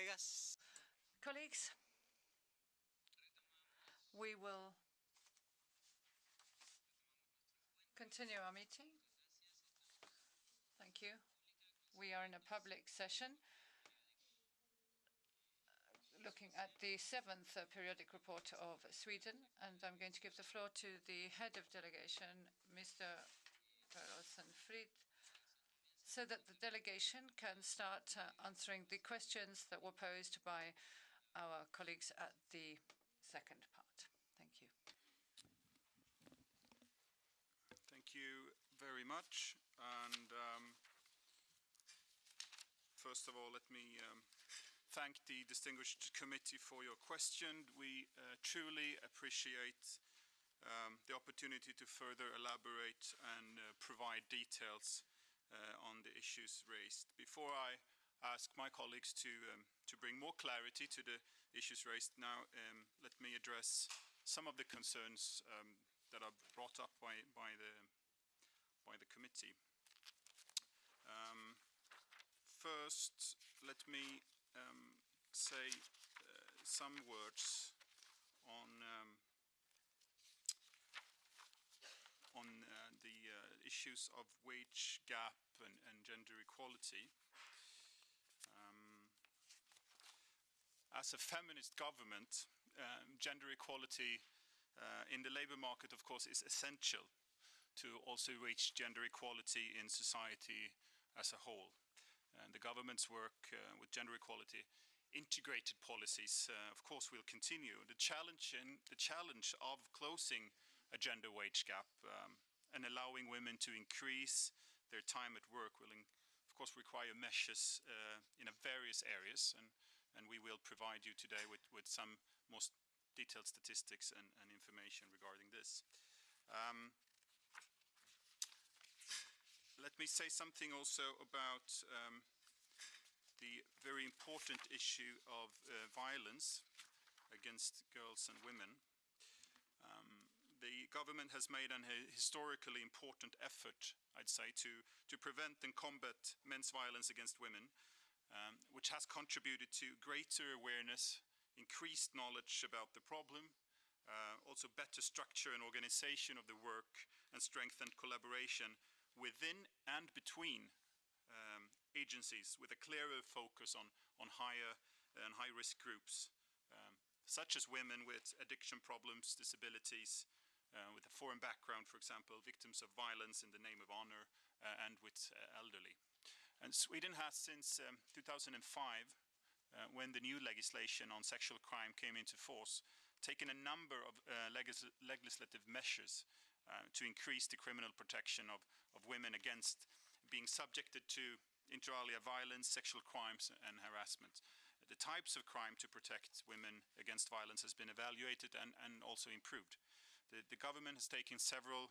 Colegas. Colleagues, we will continue our meeting. Thank you. We are in a public session looking at the 7th periodic report of Sweden, and I'm going to give the floor to the head of delegation, Mr. Per-Olsen-Frid, so that the delegation can start answering the questions that were posed by our colleagues at the second part. Thank you. Thank you very much. And first of all, let me thank the distinguished committee for your question. We truly appreciate the opportunity to further elaborate and provide details on the issues raised. Before I ask my colleagues to bring more clarity to the issues raised now, let me address some of the concerns that are brought up by the committee. First, let me say some words on the issues of wage gap and gender equality. As a feminist government, gender equality in the labor market, of course, is essential to also reach gender equality in society as a whole. And the government's work with gender equality, integrated policies, of course, will continue. The challenge of closing a gender wage gap and allowing women to increase their time at work will, of course, require measures in various areas, and we will provide you today with some most detailed statistics and information regarding this. Let me say something also about the very important issue of violence against girls and women. The government has made an historically important effort, I'd say, to prevent and combat men's violence against women, which has contributed to greater awareness, increased knowledge about the problem, also better structure and organization of the work, and strengthened collaboration within and between agencies, with a clearer focus on higher and high-risk groups, such as women with addiction problems, disabilities, with a foreign background, for example, victims of violence in the name of honor, and with elderly. And Sweden has, since 2005, when the new legislation on sexual crime came into force, taken a number of legislative measures to increase the criminal protection of women against being subjected to inter alia violence, sexual crimes, and harassment. The types of crime to protect women against violence has been evaluated and also improved. The government has taken several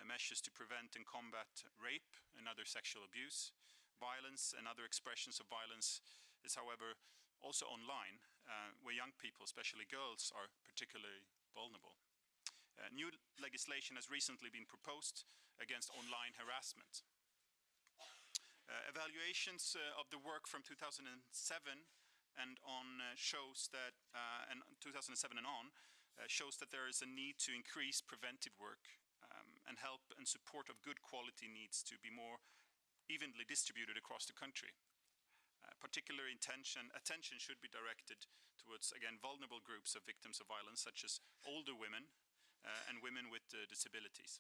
measures to prevent and combat rape and other sexual abuse. Violence and other expressions of violence is, however, also online, where young people, especially girls, are particularly vulnerable. New legislation has recently been proposed against online harassment. Evaluations of the work from 2007 and on shows that, and 2007 and on, shows that there is a need to increase preventive work and help and support of good quality needs to be more evenly distributed across the country. Particular attention should be directed towards, again, vulnerable groups of victims of violence, such as older women and women with disabilities.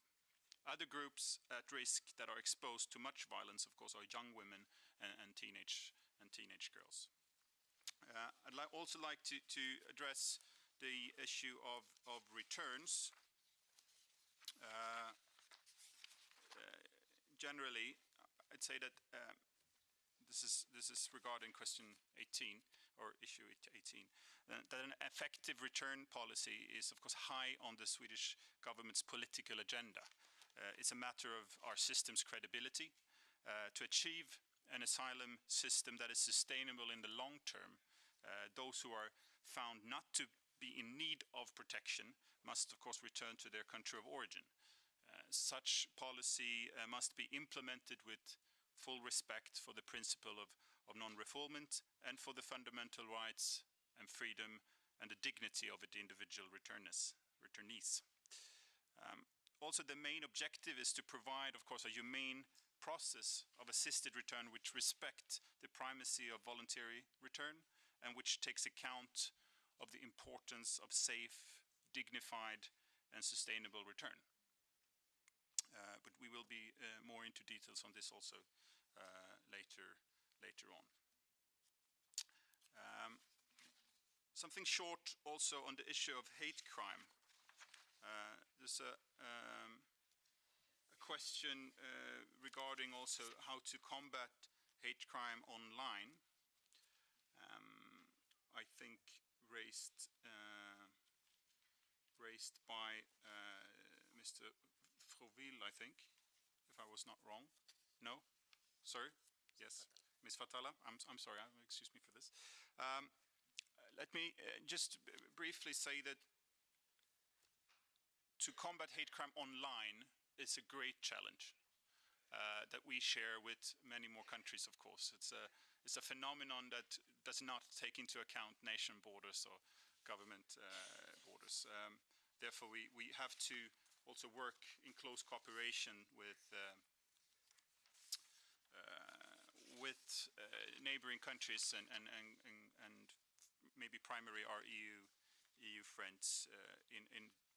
Other groups at risk that are exposed to much violence, of course, are young women and teenage girls. I'd also like to address the issue of returns. Generally, I'd say that this is regarding question 18, or issue 18, that an effective return policy is, of course, high on the Swedish government's political agenda. It's a matter of our system's credibility. To achieve an asylum system that is sustainable in the long term, those who are found not to be in need of protection must, of course, return to their country of origin. Such policy must be implemented with full respect for the principle of of non-refoulement and for the fundamental rights and freedom and the dignity of the individual returnees. Also, the main objective is to provide, of course, a humane process of assisted return which respect the primacy of voluntary return and which takes account of the importance of safe, dignified, and sustainable return. But we will be more into details on this also later on. Something short also on the issue of hate crime. There's a question regarding also how to combat hate crime online. I think raised by Mr. Froville, I think, if I was not wrong. No? Sorry? Yes. Ms. Fatala, I'm sorry, excuse me for this. Let me just briefly say that to combat hate crime online is a great challenge that we share with many more countries, of course. It's a phenomenon that does not take into account nation borders or government borders. Therefore, we have to also work in close cooperation with neighboring countries and maybe primarily our EU friends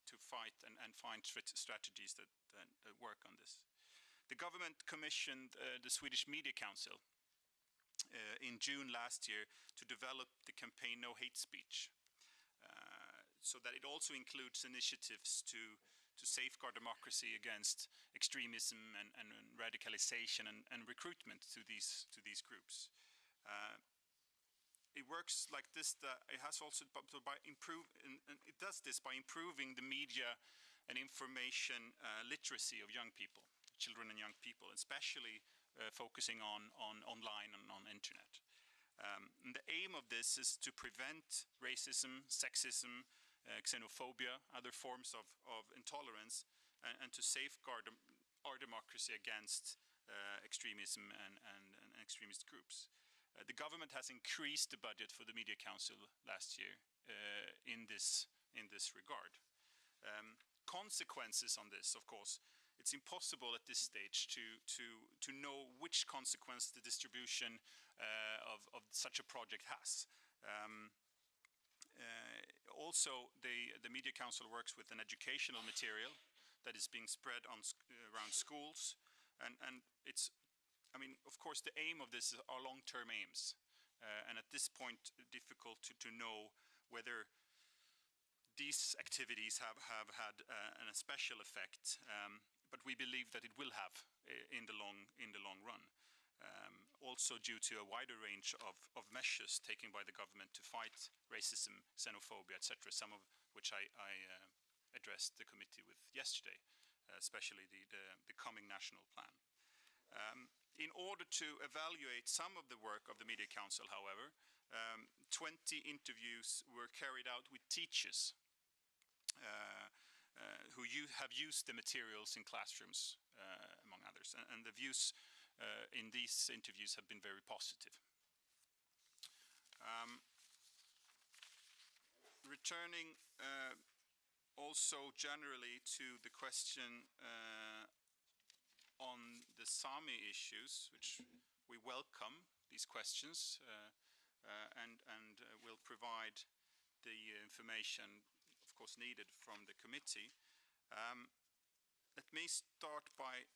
to fight and find strategies that work on this. The government commissioned the Swedish Media Council in June last year to develop the campaign No Hate Speech, so that it also includes initiatives to safeguard democracy against extremism and radicalization and recruitment to these groups. It works like this. It has also it does this by improving the media and information literacy of young people, children and young people, especially focusing on online and on internet. And the aim of this is to prevent racism, sexism, xenophobia, other forms of intolerance, and to safeguard our democracy against extremism and extremist groups. The government has increased the budget for the Media Council last year in this regard. Consequences on this, of course, it's impossible at this stage to know which consequence the distribution of such a project has. Also, the Media Council works with an educational material that is being spread around schools, and it's, I mean, of course, the aim of this are long-term aims, and at this point, difficult to know whether these activities have had a special effect, but we believe that it will have in the long run. Also due to a wider range of measures taken by the government to fight racism, xenophobia, etc., some of which I addressed the committee with yesterday, especially the coming national plan. In order to evaluate some of the work of the Media Council, however, 20 interviews were carried out with teachers who have used the materials in classrooms, among others, and the views in these interviews have been very positive. Returning also generally to the question on the Sami issues, which we welcome these questions and will provide the information, of course, needed from the committee. Let me start by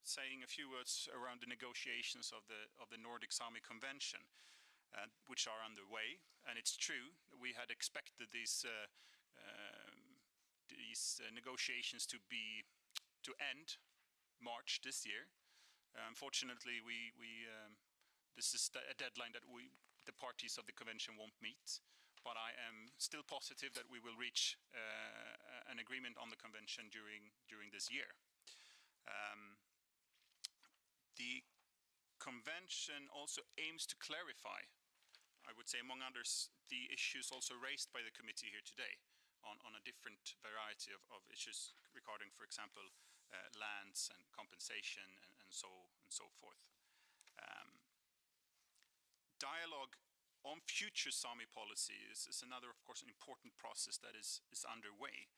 saying a few words around the negotiations of the Nordic Sami Convention, which are underway. And it's true, we had expected these negotiations to end March this year. Unfortunately, this is a deadline that the parties of the convention won't meet. But I am still positive that we will reach an agreement on the convention during this year. The convention also aims to clarify, I would say, among others, the issues also raised by the committee here today on a different variety of issues regarding, for example, lands and compensation and so forth. dialogue on future Sami policy is another, of course, an important process that is underway.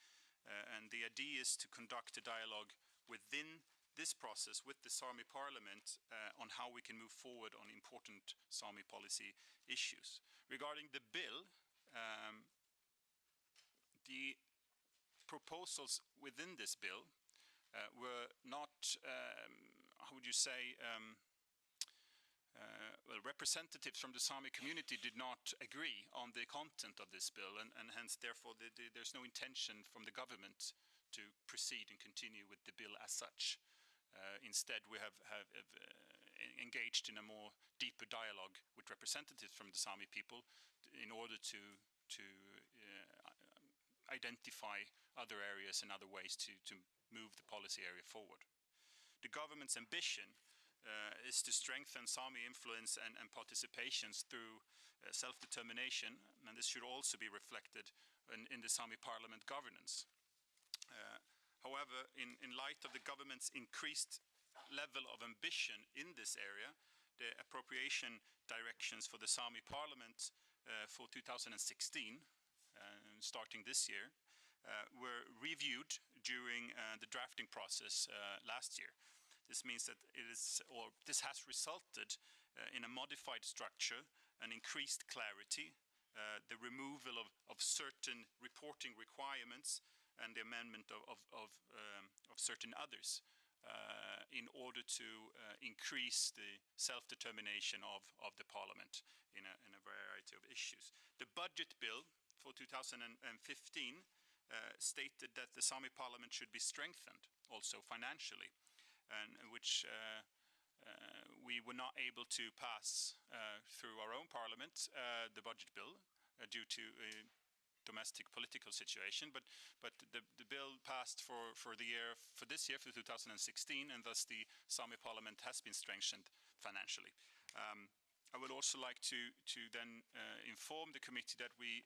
And the idea is to conduct a dialogue within this process with the Sami parliament on how we can move forward on important Sami policy issues. Regarding the bill, the proposals within this bill were not, how would you say, well, representatives from the Sami community did not agree on the content of this bill, and hence, therefore, there's no intention from the government to proceed and continue with the bill as such. Instead, we have engaged in a more deeper dialogue with representatives from the Sami people in order to identify other areas and other ways to move the policy area forward. The government's ambition is to strengthen Sami influence and participations through self-determination, and this should also be reflected in the Sami parliament governance. However, in light of the government's increased level of ambition in this area, the appropriation directions for the Sami parliament for 2016, starting this year, were reviewed during the drafting process last year. This means that this has resulted in a modified structure, an increased clarity, the removal of certain reporting requirements, and the amendment of certain others in order to increase the self-determination of the parliament in a variety of issues. The budget bill for 2015 stated that the Sami parliament should be strengthened also financially, and which we were not able to pass through our own parliament, the budget bill, due to a domestic political situation, but the bill passed for this year, for 2016, and thus the Sami parliament has been strengthened financially. I would also like to then inform the committee that we,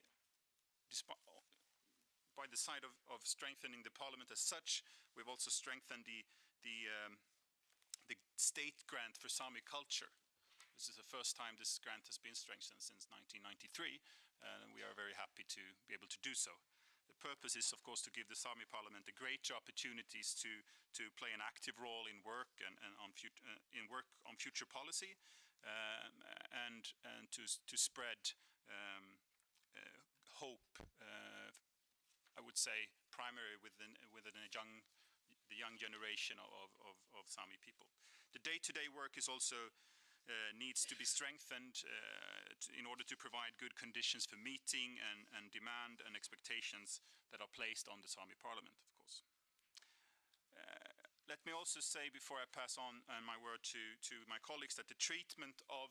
by the side of strengthening the parliament as such, we've also strengthened the state grant for Sami culture. This is the first time this grant has been strengthened since 1993, and we are very happy to be able to do so. The purpose is, of course, to give the Sami parliament a greater opportunities to play an active role in work and on future policy, and to spread hope. I would say primarily within the young generation of Sami people. The day-to-day work is also needs to be strengthened in order to provide good conditions for meeting and demand and expectations that are placed on the Sami parliament, of course. Let me also say, before I pass on my word to my colleagues, that the treatment of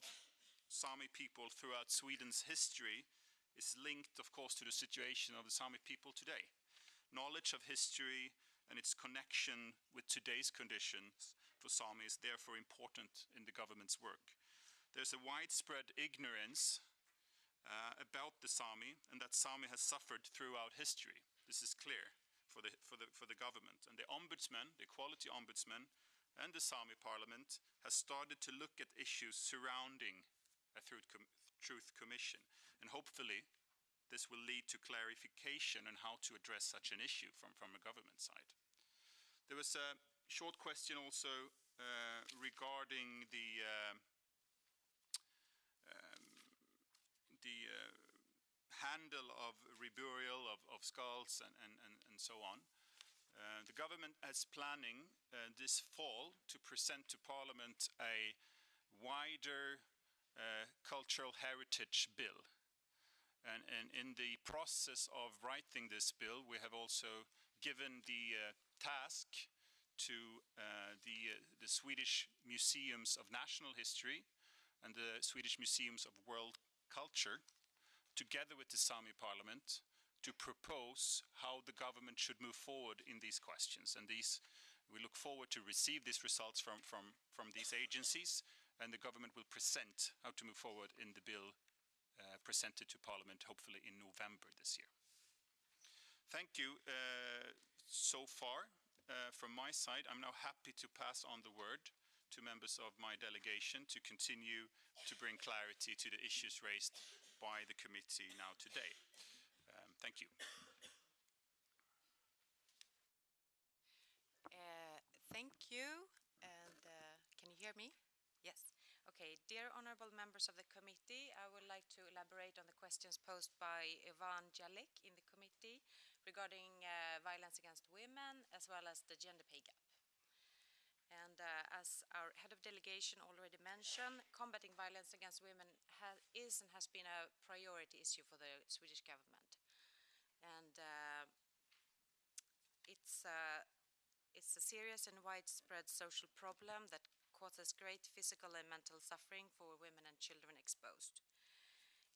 Sami people throughout Sweden's history is linked, of course, to the situation of the Sami people today. Knowledge of history and its connection with today's conditions for Sami is therefore important in the government's work. There's a widespread ignorance about the Sami, and that Sami has suffered throughout history. This is clear for the government. And the ombudsman, the equality ombudsman, and the Sami parliament has started to look at issues surrounding a truth commission, and hopefully this will lead to clarification on how to address such an issue from a government side. There was a short question also regarding the handle of reburial of skulls and so on. The government is planning this fall to present to Parliament a wider cultural heritage bill. And in the process of writing this bill, we have also given the task to the Swedish Museums of National History and the Swedish Museums of World Culture, together with the Sami Parliament, to propose how the government should move forward in these questions. And we look forward to receive these results from these agencies, and the government will present how to move forward in the bill presented to Parliament, hopefully in November this year. Thank you so far from my side. I'm now happy to pass on the word to members of my delegation to continue to bring clarity to the issues raised by the committee now today. Thank you. Thank you. And can you hear me? Yes. Okay. Dear honorable members of the committee, I would like to elaborate on the questions posed by Ivan Jalik in the committee regarding violence against women as well as the gender pay gap. And as our head of delegation already mentioned, combating violence against women is and has been a priority issue for the Swedish government. And it's a serious and widespread social problem that causes great physical and mental suffering for women and children exposed.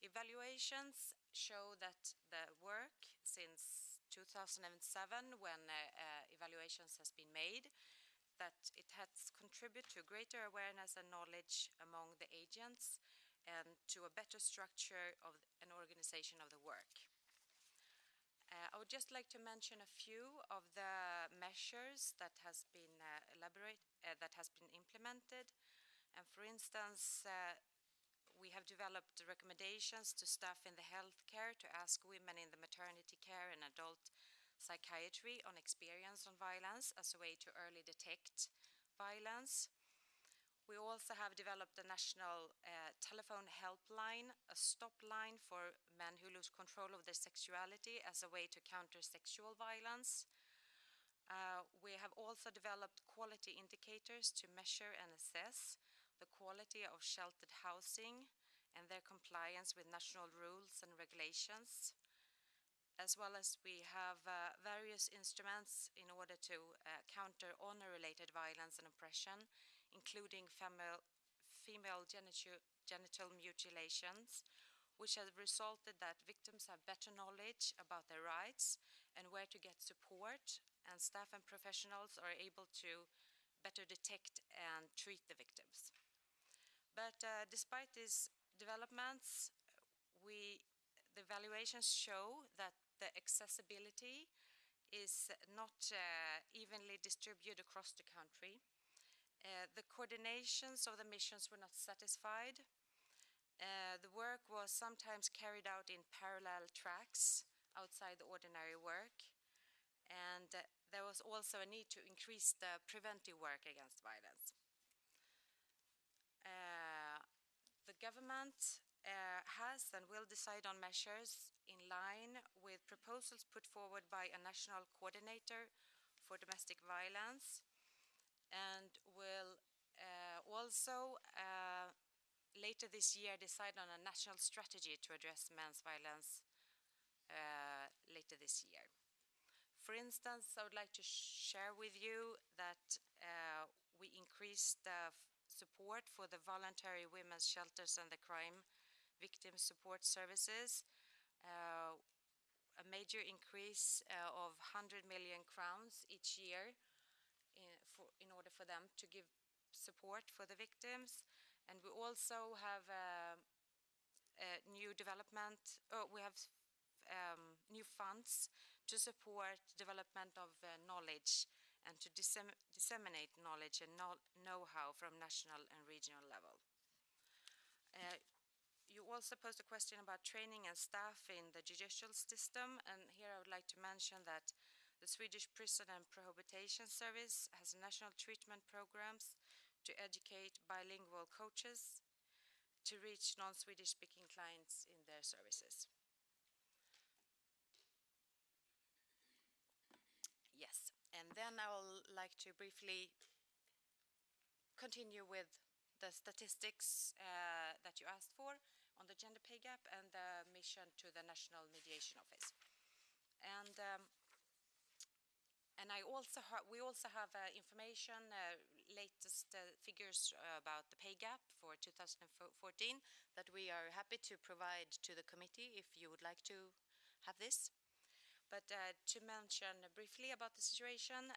Evaluations show that the work since 2007, when evaluations has been made, that it has contributed to greater awareness and knowledge among the agents and to a better structure of an organization of the work. I would just like to mention a few of the measures that has been implemented. And for instance, we have developed recommendations to staff in the healthcare to ask women in the maternity care and adult psychiatry on experience on violence as a way to early detect violence. We also have developed a national telephone helpline, a stop line for men who lose control of their sexuality as a way to counter sexual violence. We have also developed quality indicators to measure and assess the quality of sheltered housing and their compliance with national rules and regulations, as well as we have various instruments in order to counter honor-related violence and oppression, including female genital mutilations, which has resulted that victims have better knowledge about their rights and where to get support, and staff and professionals are able to better detect and treat the victims. But despite these developments, the evaluations show that the accessibility is not evenly distributed across the country. The coordinations of the missions were not satisfied. The work was sometimes carried out in parallel tracks outside the ordinary work. And there was also a need to increase the preventive work against violence. The government has and will decide on measures in line with proposals put forward by a national coordinator for domestic violence, and will also later this year decide on a national strategy to address men's violence later this year. For instance, I would like to share with you that we increased the support for the voluntary women's shelters and the crime victim support services, a major increase of 100 million crowns each year in order for them to give support for the victims. And we also have new development, we have new funds to support development of knowledge and to disseminate knowledge and know-how from national and regional level. You also posed a question about training and staff in the judicial system, and here I would like to mention that the Swedish Prison and Prohibition Service has national treatment programs to educate bilingual coaches to reach non-Swedish speaking clients in their services. Yes, and then I would like to briefly continue with the statistics that you asked for on the gender pay gap and the mission to the National Mediation Office. And we also have information, latest figures about the pay gap for 2014 that we are happy to provide to the committee if you would like to have this. But to mention briefly about the situation,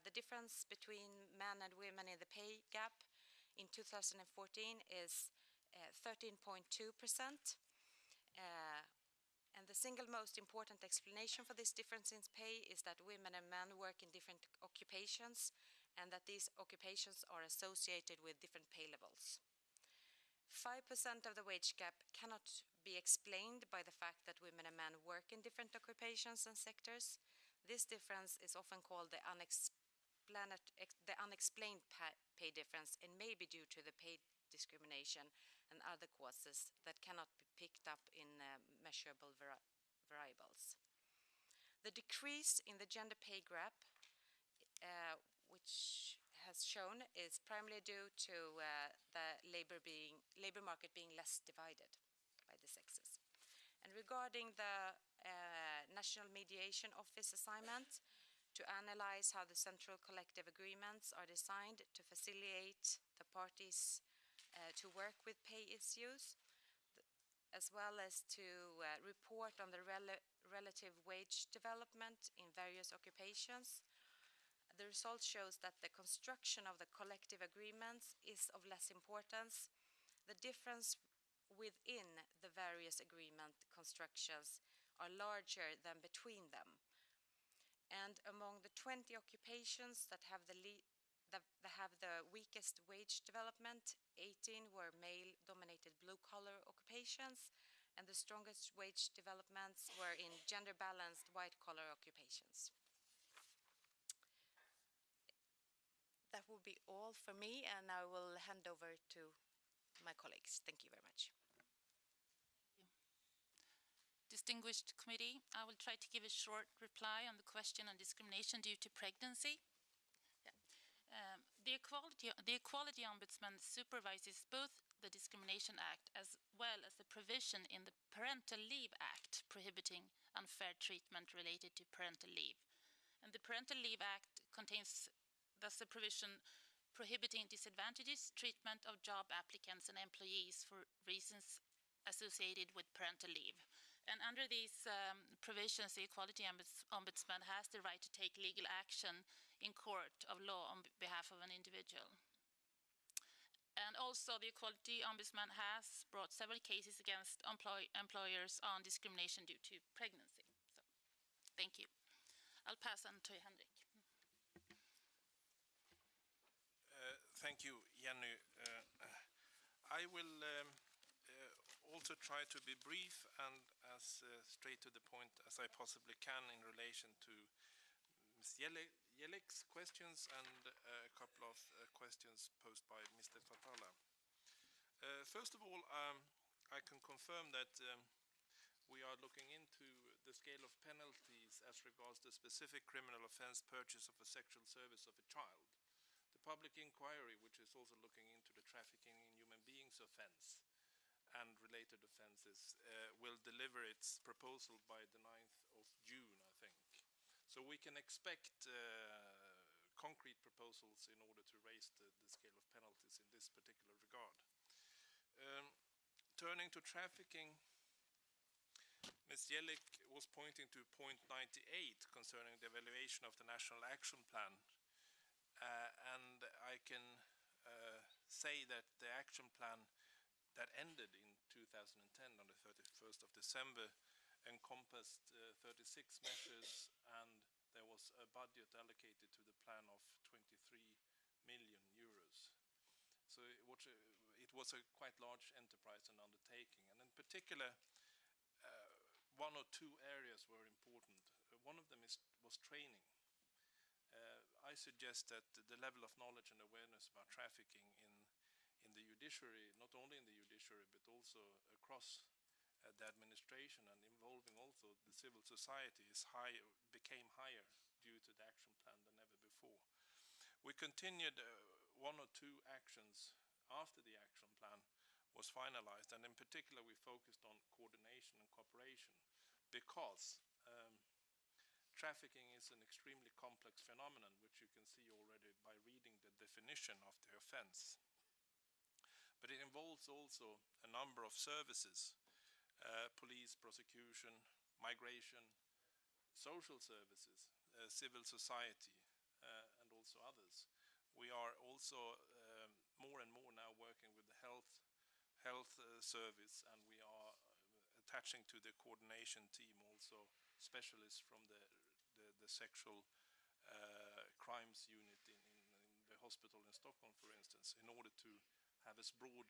the difference between men and women in the pay gap in 2014 is 13.2%. And the single most important explanation for this difference in pay is that women and men work in different occupations and that these occupations are associated with different pay levels. 5% of the wage gap cannot be explained by the fact that women and men work in different occupations and sectors. This difference is often called the unexplained pay difference, and may be due to the pay discrimination and other causes that cannot be picked up in measurable variables. The decrease in the gender pay gap, which has shown, is primarily due to the labor market being less divided by the sexes. And regarding the National Mediation Office assignment, to analyze how the central collective agreements are designed to facilitate the parties to work with pay issues, as well as to report on the relative wage development in various occupations. The result shows that the construction of the collective agreements is of less importance. The difference within the various agreement constructions are larger than between them. And among the 20 occupations that have the weakest wage development, 18 were male-dominated blue-collar occupations, and the strongest wage developments were in gender-balanced white-collar occupations. That will be all for me, and I will hand over to my colleagues. Thank you very much. Distinguished committee, I will try to give a short reply on the question on discrimination due to pregnancy. The Equality Ombudsman supervises both the Discrimination Act as well as the provision in the Parental Leave Act prohibiting unfair treatment related to parental leave. And the Parental Leave Act contains thus a provision prohibiting disadvantageous treatment of job applicants and employees for reasons associated with parental leave. And under these provisions, the Equality Ombudsman has the right to take legal action in court of law on behalf of an individual. And also, the Equality Ombudsman has brought several cases against employers on discrimination due to pregnancy. So, thank you. I'll pass on to Henrik. Thank you, Jenny. I will also try to be brief and as straight to the point as I possibly can in relation to Ms. Jelek's questions and a couple of questions posed by Mr. Fatala. First of all, I can confirm that we are looking into the scale of penalties as regards the specific criminal offense purchase of a sexual service of a child. The public inquiry, which is also looking into the trafficking in human beings offense and related offenses, will deliver its proposal by the 9th of June, I think. So we can expect concrete proposals in order to raise the scale of penalties in this particular regard. Turning to trafficking, Ms. Jelek was pointing to point 98 concerning the evaluation of the National Action Plan. And I can say that the action plan that ended in 2010 on the 31st of December encompassed 36 measures, and there was a budget allocated to the plan of 23 million euros. So it was a quite large enterprise and undertaking, and in particular one or two areas were important. One of them was training. I suggest that the level of knowledge and awareness about trafficking in the judiciary, not only in the judiciary but also across the administration and involving also the civil society, became higher due to the action plan than ever before. We continued one or two actions after the action plan was finalized, and in particular we focused on coordination and cooperation, because trafficking is an extremely complex phenomenon, which you can see already by reading the definition of the offense. But it involves also a number of services, police, prosecution, migration, social services, civil society, and also others. We are also more and more now working with the health service, and we are attaching to the coordination team also specialists from the sexual crimes unit in hospital in Stockholm, for instance, in order to have as broad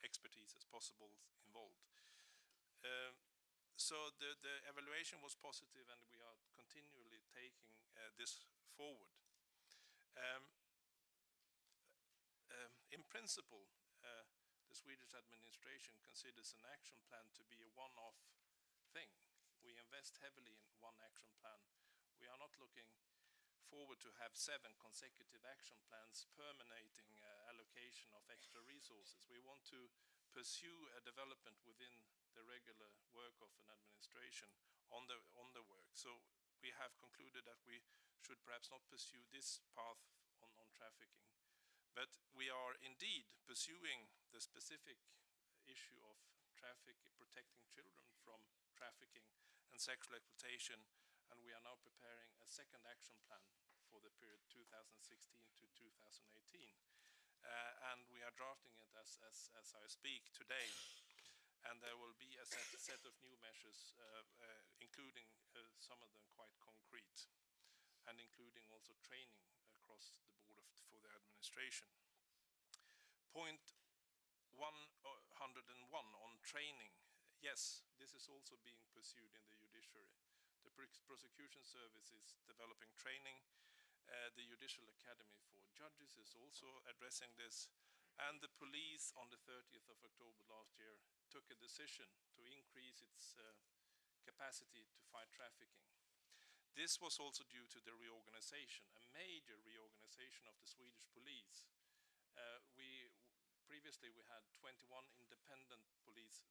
expertise as possible involved. So the evaluation was positive, and we are continually taking this forward. In principle, the Swedish administration considers an action plan to be a one-off thing. We invest heavily in one action plan. We are not looking forward to have 7 consecutive action plans permeating allocation of extra resources. We want to pursue a development within the regular work of an administration on the work. So we have concluded that we should perhaps not pursue this path on trafficking. But we are indeed pursuing the specific issue of protecting children from trafficking and sexual exploitation, and we are now preparing a second action plan for the period 2016 to 2018. And we are drafting it as I speak today. And there will be a set of new measures, including some of them quite concrete, and including also training across the board for the administration. Point 101 on training. Yes, this is also being pursued in the judiciary. The prosecution service is developing training. The Judicial Academy for Judges is also addressing this. And the police on the 30th of October last year took a decision to increase its capacity to fight trafficking. This was also due to the reorganization, a major reorganization of the Swedish police. Previously we had 21 independent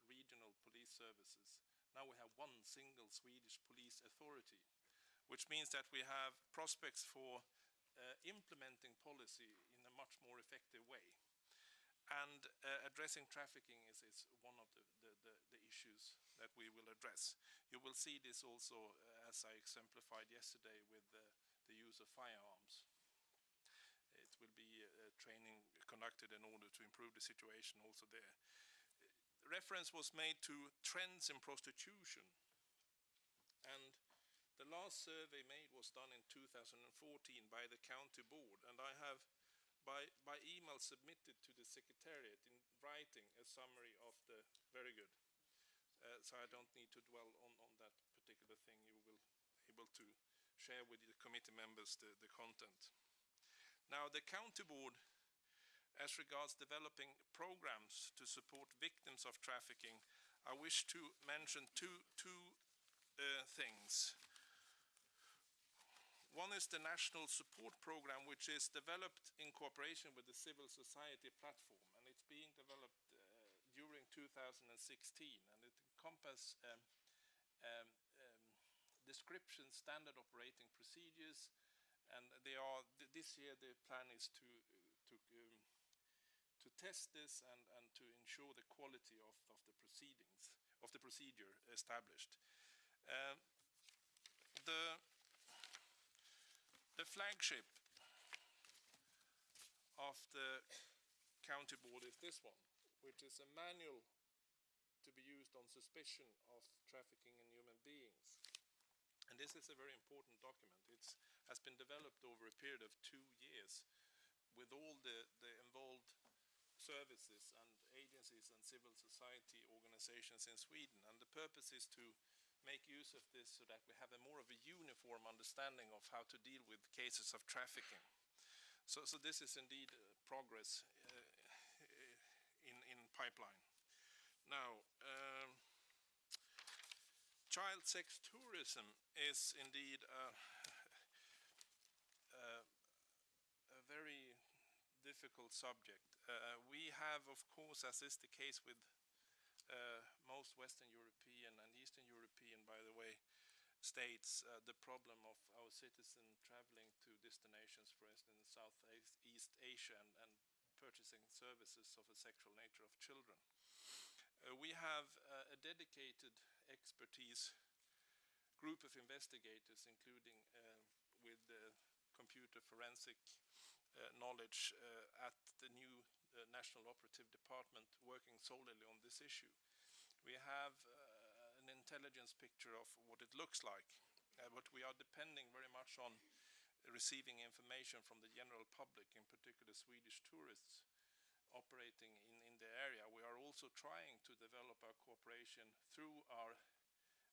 regional police services. Now we have one single Swedish police authority, which means that we have prospects for implementing policy in a much more effective way. And addressing trafficking is one of the issues that we will address. You will see this also, as I exemplified yesterday, with the use of firearms. It will be training conducted in order to improve the situation also there. Reference was made to trends in prostitution, and the last survey made was done in 2014 by the county board, and I have by email submitted to the secretariat in writing a summary of the very good. So I don't need to dwell on that particular thing. You will be able to share with the committee members the content. Now the county board, as regards developing programs to support victims of trafficking, I wish to mention two things. One is the National Support Program, which is developed in cooperation with the Civil Society Platform, and it's being developed during 2016, and it encompasses description, standard operating procedures, and this year the plan is to test this and to ensure the quality of the proceedings, of the procedure established. The flagship of the county board is this one, which is a manual to be used on suspicion of trafficking in human beings. And this is a very important document. It has been developed over a period of 2 years with all the involved services and agencies and civil society organizations in Sweden. And the purpose is to make use of this so that we have a more of a uniform understanding of how to deal with cases of trafficking. So this is indeed progress in pipeline. Now, child sex tourism is indeed a very difficult subject. We have, of course, as is the case with most Western European and Eastern European, by the way, states, the problem of our citizens traveling to destinations, for instance, in Southeast Asia, and purchasing services of a sexual nature of children. We have a dedicated expertise group of investigators, including with computer forensic knowledge at the new National Operative Department working solely on this issue. We have an intelligence picture of what it looks like, but we are depending very much on receiving information from the general public, in particular Swedish tourists operating in the area. We are also trying to develop our cooperation through our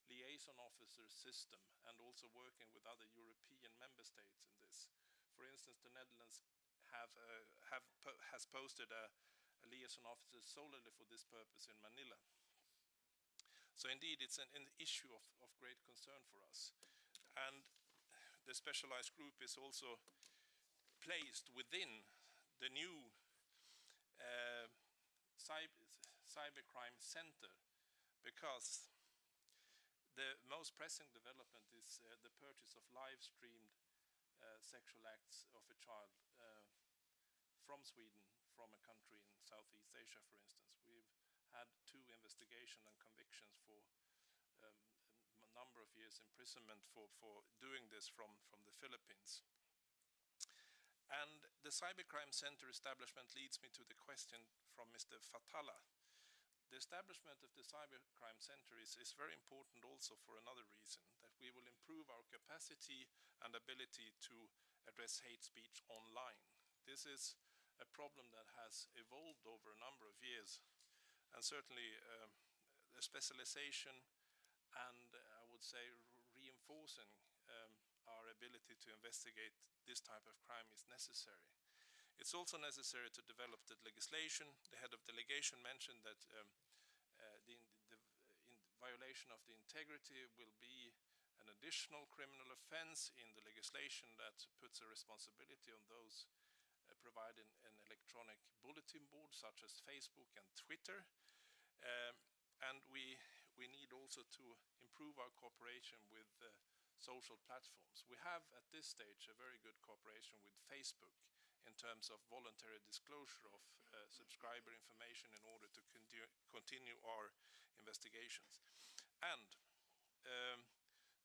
liaison officer system and also working with other European member states in this. For instance, the Netherlands has posted a liaison officer solely for this purpose in Manila. So indeed, it's an issue of great concern for us. And the specialized group is also placed within the new cybercrime center, because the most pressing development is the purchase of live-streamed sexual acts of a child from Sweden, from a country in Southeast Asia, for instance. We've had 2 investigations and convictions for a number of years imprisonment for doing this from the Philippines. And the Cybercrime Center establishment leads me to the question from Mr. Fatala. The establishment of the Cybercrime Center is very important also for another reason, that we will improve our capacity and ability to address hate speech online. This is a problem that has evolved over a number of years, and certainly a specialization and I would say reinforcing our ability to investigate this type of crime is necessary. It's also necessary to develop the legislation. The head of delegation mentioned that the violation of the integrity will be an additional criminal offense in the legislation that puts a responsibility on those providing an electronic bulletin board such as Facebook and Twitter. And we need also to improve our cooperation with social platforms. We have at this stage a very good cooperation with Facebook in terms of voluntary disclosure of subscriber information in order to continue our investigations. And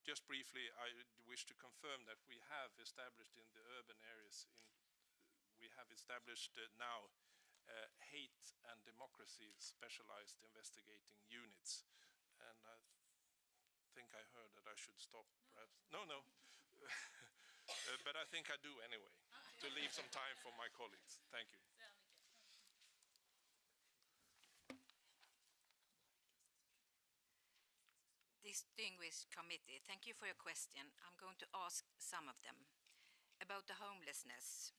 just briefly, I wish to confirm that we have established in the urban areas, we have established now hate and democracy specialized investigating units. And I think I heard that I should stop, perhaps. No. But I think I do anyway, to leave some time for my colleagues. Thank you. Distinguished committee, thank you for your question. I'm going to ask some of them. About the homelessness.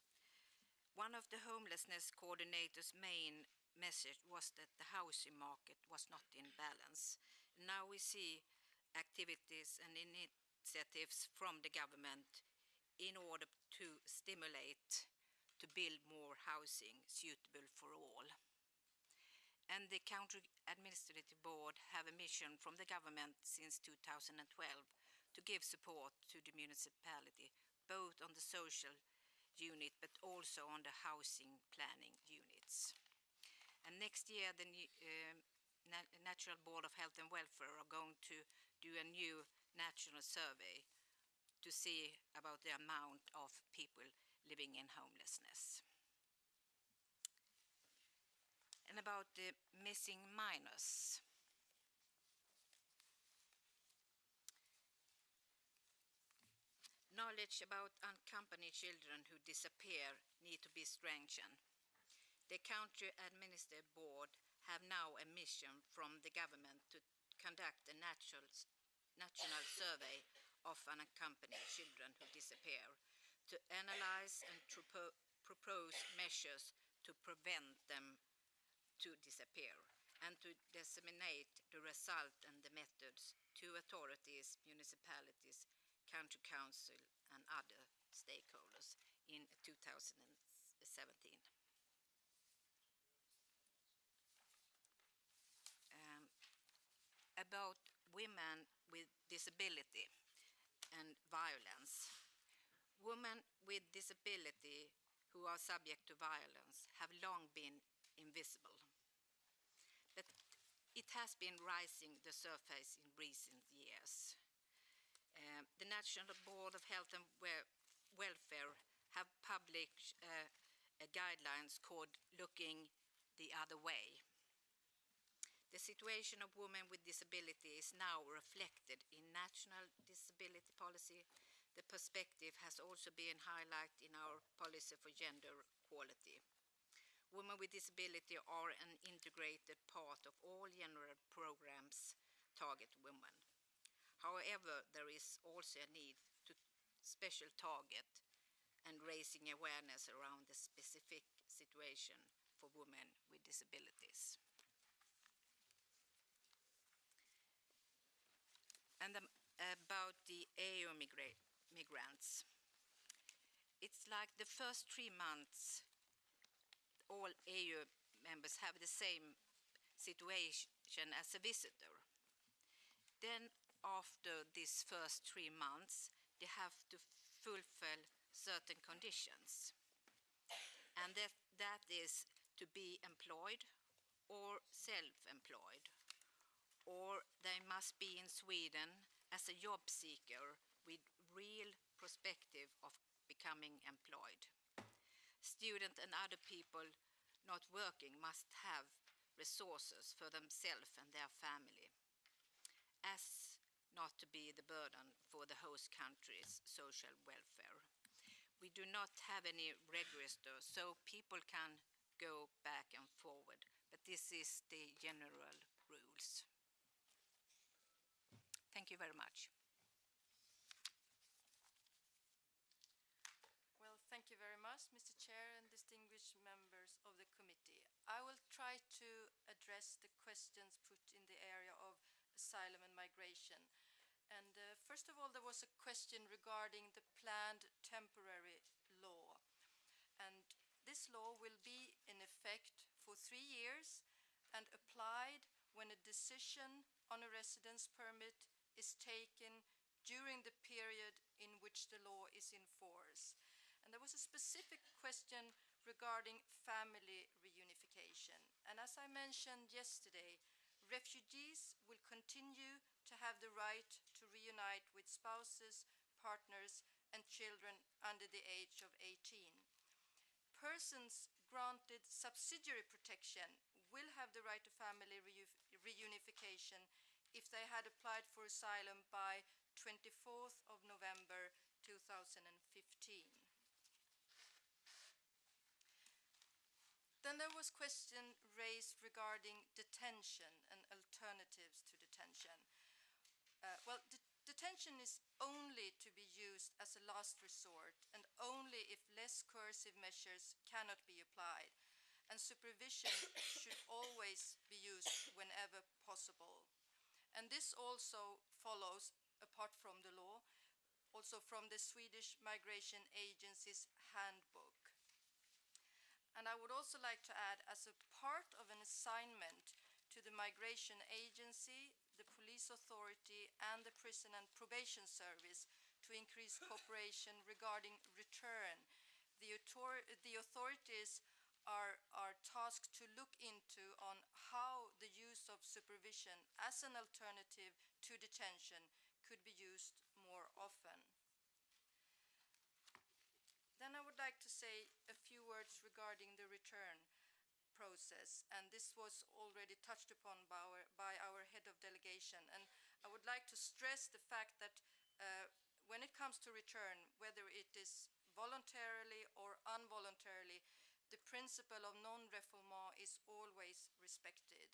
One of the homelessness coordinator's main message was that the housing market was not in balance. Now we see activities and initiatives from the government in order to stimulate to build more housing suitable for all. And the County Administrative Board have a mission from the government since 2012 to give support to the municipality, both on the social unit but also on the housing planning units. And next year the National Board of Health and Welfare are going to do a new national survey to see about the amount of people living in homelessness. And about the missing minors. Knowledge about unaccompanied children who disappear need to be strengthened. The County Administrative Board have now a mission from the government to conduct a national survey of unaccompanied children who disappear, to analyze and propose measures to prevent them to disappear, and to disseminate the result and the methods to authorities, municipalities, county council and other stakeholders in 2017. About women with disability and violence. Women with disability who are subject to violence have long been invisible. But it has been rising the surface in recent years. The National Board of Health and Welfare have published guidelines called Looking the Other Way. The situation of women with disability is now reflected in national disability policy, The perspective has also been highlighted in our policy for gender equality. Women with disability are an integrated part of all general programs target women. However, there is also a need to special target and raising awareness around the specific situation for women with disabilities. And about the EU migrants. It's like the first 3 months, all EU members have the same situation as a visitor. Then, after these first 3 months, they have to fulfill certain conditions. And that is to be employed or self-employed, or they must be in Sweden as a job seeker with real perspective of becoming employed. Students and other people not working must have resources for themselves and their family, as not to be the burden for the host country's social welfare. We do not have any register, so people can go back and forward, but this is the general rules. Thank you very much. Well, thank you very much, Mr. Chair and distinguished members of the committee. I will try to address the questions put in the area of asylum and migration. And first of all, there was a question regarding the planned temporary law. And this law will be in effect for 3 years and applied when a decision on a residence permit is taken during the period in which the law is in force. And there was a specific question regarding family reunification. And as I mentioned yesterday, refugees will continue to have the right to reunite with spouses, partners, and children under the age of 18. Persons granted subsidiary protection will have the right to family reunification if they had applied for asylum by 24th of November 2015. Then there was question raised regarding detention and alternatives to detention. Detention is only to be used as a last resort and only if less coercive measures cannot be applied. And supervision should always be used whenever possible. And this also follows, apart from the law, also from the Swedish Migration Agency's handbook. And I would also like to add, as a part of an assignment to the Migration Agency, the Police Authority, and the Prison and Probation Service to increase cooperation regarding return, the authorities are tasked to look into on how the use of supervision as an alternative to detention could be used more often. Then I would like to say a few words regarding the return process, and this was already touched upon by our head of delegation. And I would like to stress the fact that when it comes to return, whether it is voluntarily or involuntarily, the principle of non-refoulement is always respected.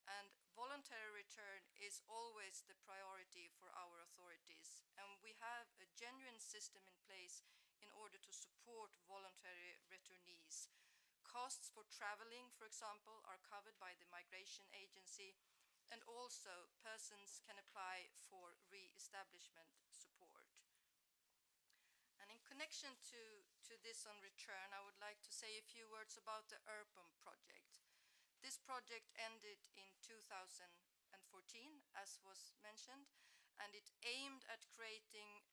And voluntary return is always the priority for our authorities. And we have a genuine system in place in order to support voluntary returnees. Costs for traveling, for example, are covered by the Migration Agency, and also persons can apply for re-establishment support. And in connection to this on return, I would like to say a few words about the ERPM project. This project ended in 2014, as was mentioned, and it aimed at creating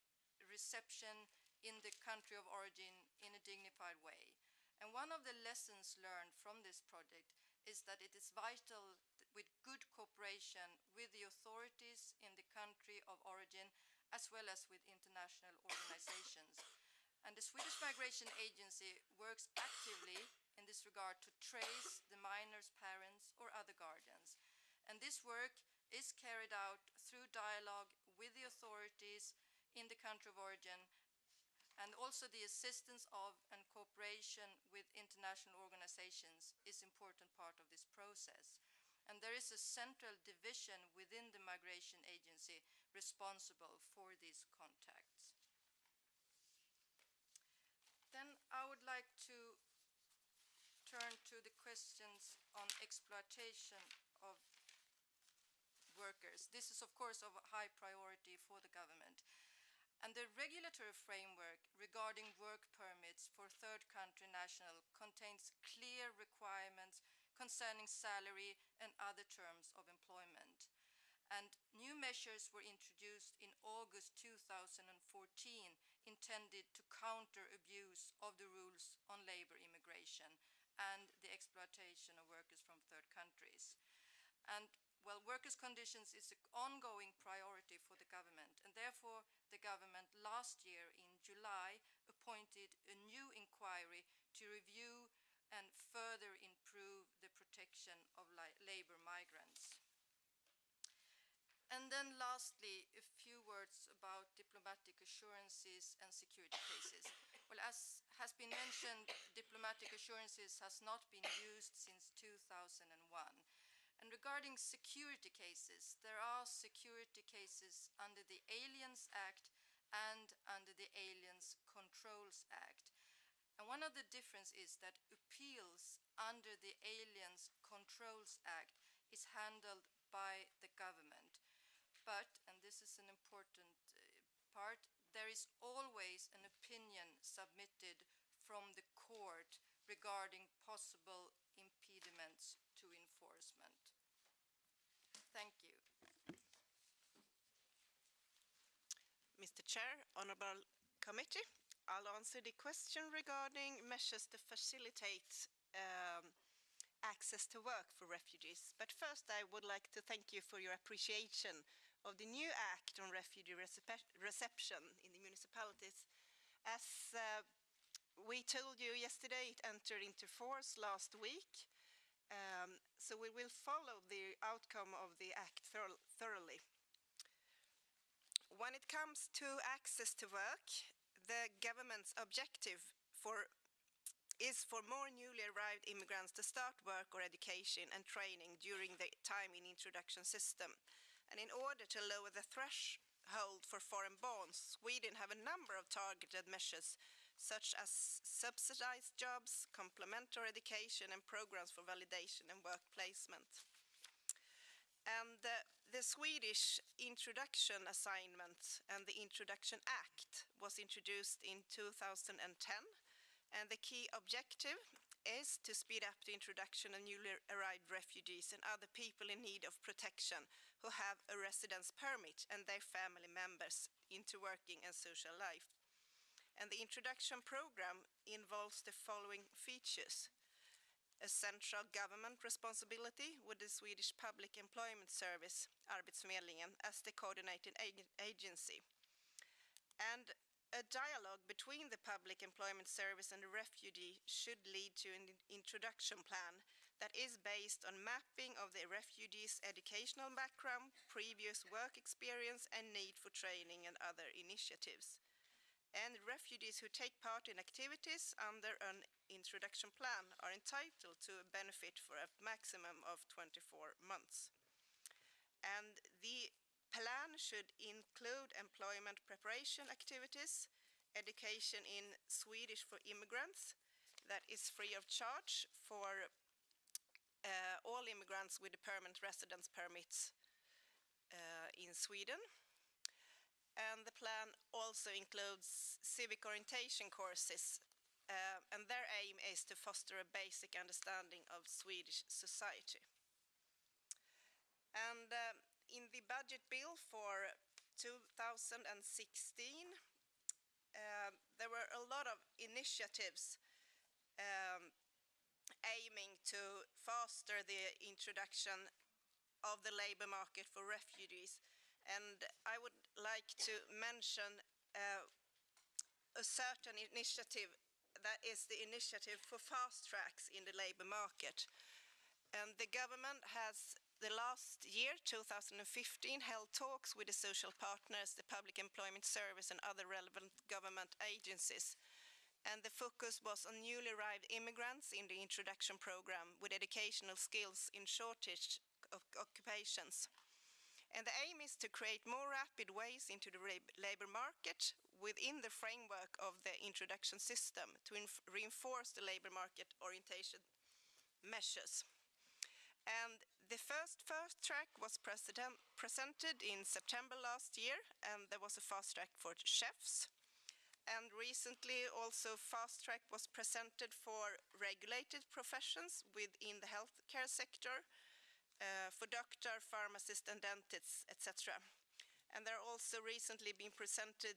reception in the country of origin in a dignified way. And one of the lessons learned from this project is that it is vital with good cooperation with the authorities in the country of origin as well as with international organizations. And the Swedish Migration Agency works actively in this regard to trace the minor's parents or other guardians. And this work is carried out through dialogue with the authorities in in the country of origin, and also the assistance of and cooperation with international organizations is an important part of this process. And there is a central division within the Migration Agency responsible for these contacts. Then I would like to turn to the questions on exploitation of workers. This is, of course, of high priority for the government. And the regulatory framework regarding work permits for third country nationals contains clear requirements concerning salary and other terms of employment. And new measures were introduced in August 2014 intended to counter abuse of the rules on labor immigration and the exploitation of workers from third countries. And well, workers' conditions is an ongoing priority for the government, and therefore the government last year in July appointed a new inquiry to review and further improve the protection of labor migrants. And then lastly, a few words about diplomatic assurances and security cases. Well, as has been mentioned, diplomatic assurances has not been used since 2001. And regarding security cases, there are security cases under the Aliens Act and under the Aliens Controls Act. And one of the differences is that appeals under the Aliens Controls Act is handled by the government. But, and this is an important part, there is always an opinion submitted from the court regarding possible impediments to enforcement. Thank you. Mr. Chair, Honourable Committee, I'll answer the question regarding measures to facilitate access to work for refugees. But first, I would like to thank you for your appreciation of the new Act on Refugee Reception in the municipalities. As we told you yesterday, it entered into force last week. So we will follow the outcome of the Act thoroughly. When it comes to access to work, the government's objective is for more newly arrived immigrants to start work or education and training during the time in introduction system. And in order to lower the threshold for foreign bonds, Sweden have a number of targeted measures such as subsidized jobs, complementary education and programs for validation and work placement. And the Swedish Introduction Assignment and the Introduction Act was introduced in 2010, and the key objective is to speed up the introduction of newly arrived refugees and other people in need of protection who have a residence permit and their family members into working and social life. And the introduction program involves the following features: a central government responsibility with the Swedish Public Employment Service, Arbetsförmedlingen, as the coordinating agency, and a dialogue between the Public Employment Service and the refugee should lead to an introduction plan that is based on mapping of the refugee's educational background, previous work experience, and need for training and other initiatives. And refugees who take part in activities under an introduction plan are entitled to a benefit for a maximum of 24 months. And the plan should include employment preparation activities, education in Swedish for immigrants that is free of charge for all immigrants with a permanent residence permit in Sweden. And the plan also includes civic orientation courses, and their aim is to foster a basic understanding of Swedish society. And in the budget bill for 2016, there were a lot of initiatives aiming to foster the introduction of the labor market for refugees. And I would like to mention a certain initiative that is the initiative for fast tracks in the labor market. And the government has the last year, 2015, held talks with the social partners, the Public Employment Service, and other relevant government agencies. And the focus was on newly arrived immigrants in the introduction program with educational skills in shortage occupations. And the aim is to create more rapid ways into the labor market within the framework of the introduction system to reinforce the labor market orientation measures. And the first track was presented in September last year, and there was a fast track for chefs. And recently also fast track was presented for regulated professions within the healthcare sector, for doctor, pharmacists, and dentists, etc. And there are also recently been presented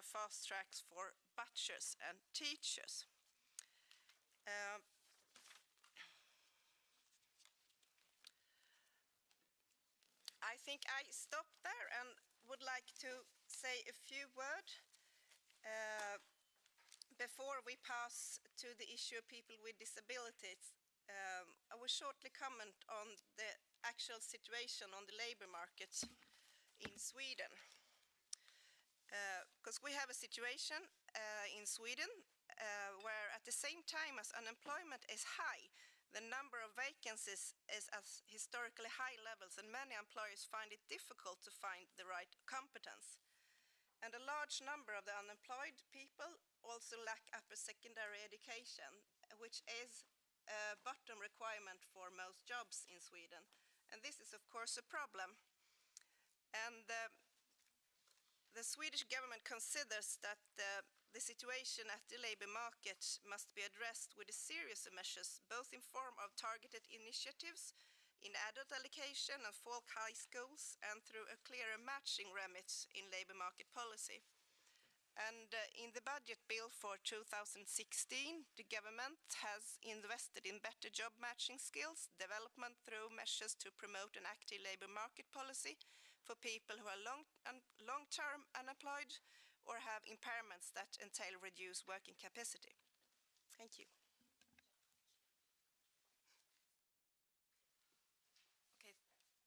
fast tracks for butchers and teachers. I think I stop there and would like to say a few words before we pass to the issue of people with disabilities. I will shortly comment on the actual situation on the labor market in Sweden. Because we have a situation in Sweden where at the same time as unemployment is high, the number of vacancies is at historically high levels, and many employers find it difficult to find the right competence. And a large number of the unemployed people also lack upper secondary education, which is a bottom requirement for most jobs in Sweden. And this is, of course, a problem. And the Swedish government considers that the situation at the labor market must be addressed with a series of measures, both in form of targeted initiatives in adult education and folk high schools, and through a clearer matching remit in labor market policy. And in the budget bill for 2016, the government has invested in better job matching skills, development through measures to promote an active labor market policy for people who are long-term unemployed or have impairments that entail reduced working capacity. Thank you. Okay,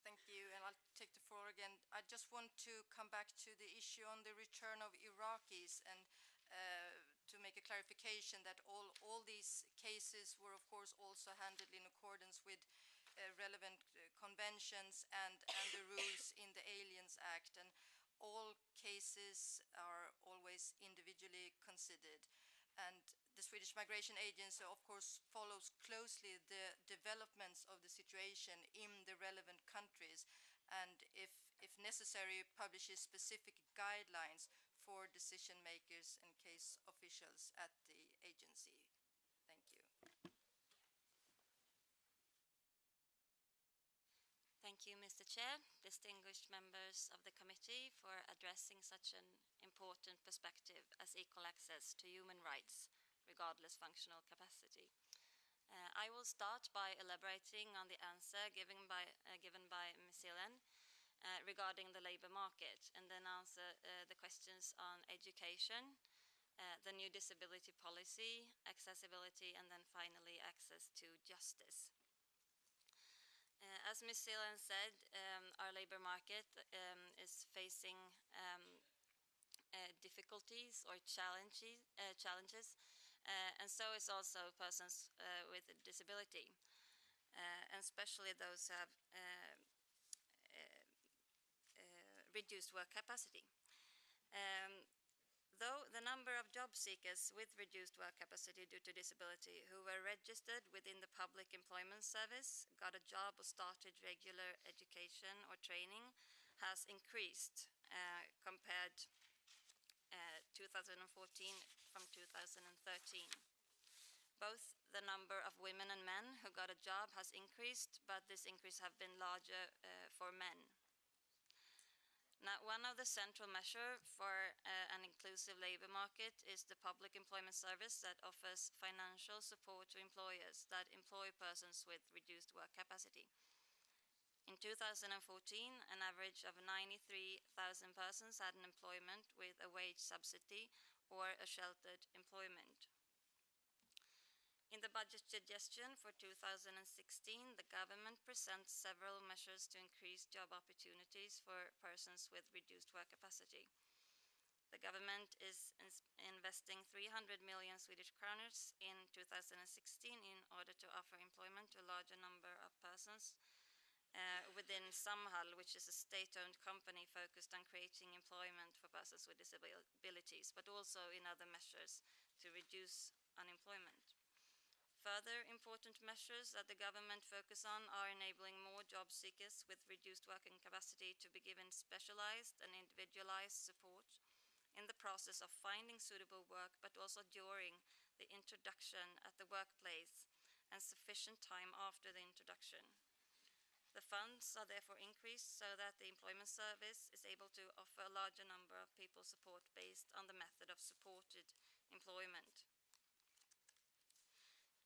thank you, and I'll take the floor again. I just want to come back to the issue on the return of Iraqis, and to make a clarification that all these cases were, of course, also handled in accordance with relevant conventions and the rules in the Aliens Act, and all cases are always individually considered. And the Swedish Migration Agency, of course, follows closely the developments of the situation in the relevant countries, and if necessary, publishes specific guidelines for decision makers and case officials at the agency. Thank you. Thank you, Mr. Chair, distinguished members of the committee, for addressing such an important perspective as equal access to human rights, regardless functional capacity. I will start by elaborating on the answer given by Ms. Hillen regarding the labor market, and then answer the questions on education, the new disability policy, accessibility, and then finally access to justice. As Ms. Hillen said, our labor market is facing difficulties or challenges, and so is also persons with a disability, and especially those who have reduced work capacity. Though the number of job seekers with reduced work capacity due to disability who were registered within the Public Employment Service, got a job or started regular education or training has increased compared 2014 from 2013. Both the number of women and men who got a job has increased, but this increase have been larger for men. Now, one of the central measures for an inclusive labor market is the Public Employment Service that offers financial support to employers that employ persons with reduced work capacity. In 2014, an average of 93,000 persons had an employment with a wage subsidy or a sheltered employment. In the budget suggestion for 2016, the government presents several measures to increase job opportunities for persons with reduced work capacity. The government is investing 300 million Swedish kronors in 2016 in order to offer employment to a larger number of persons within Samhall, which is a state-owned company focused on creating employment for persons with disabilities, but also in other measures to reduce unemployment. Further important measures that the government focus on are enabling more job seekers with reduced working capacity to be given specialized and individualized support in the process of finding suitable work, but also during the introduction at the workplace and sufficient time after the introduction. The funds are therefore increased so that the employment service is able to offer a larger number of people support based on the method of supported employment.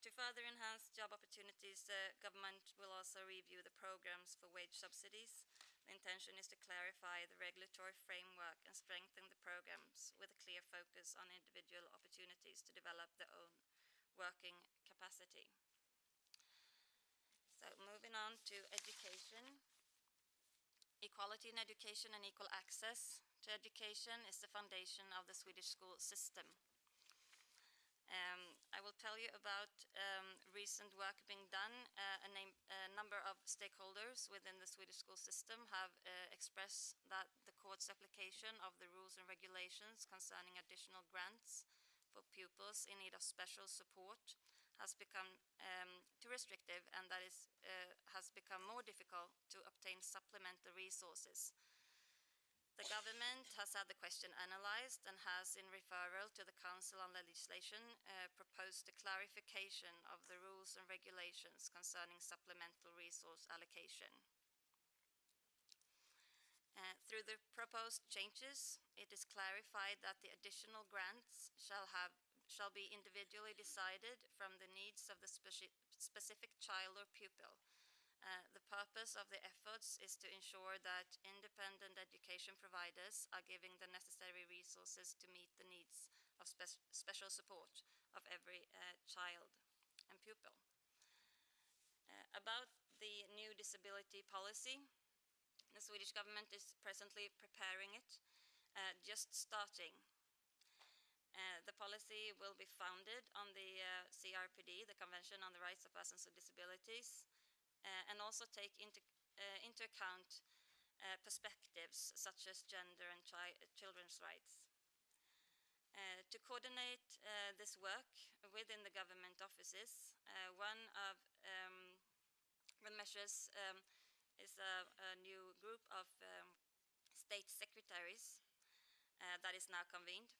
To further enhance job opportunities, the government will also review the programs for wage subsidies. The intention is to clarify the regulatory framework and strengthen the programs with a clear focus on individual opportunities to develop their own working capacity. So moving on to education. Equality in education and equal access to education is the foundation of the Swedish school system. I will tell you about recent work being done. A number of stakeholders within the Swedish school system have expressed that the court's application of the rules and regulations concerning additional grants for pupils in need of special support has become too restrictive, and that has become more difficult to obtain supplemental resources. The government has had the question analyzed and has, in referral to the Council on Legislation, proposed a clarification of the rules and regulations concerning supplemental resource allocation. Through the proposed changes, it is clarified that the additional grants shall be individually decided from the needs of the specific child or pupil. The purpose of the efforts is to ensure that independent education providers are giving the necessary resources to meet the needs of special support of every child and pupil. About the new disability policy, the Swedish government is presently preparing it, just starting. The policy will be founded on the CRPD, the Convention on the Rights of Persons with Disabilities, and also take into account perspectives such as gender and children's rights. To coordinate this work within the government offices, one of the measures is a new group of state secretaries that is now convened.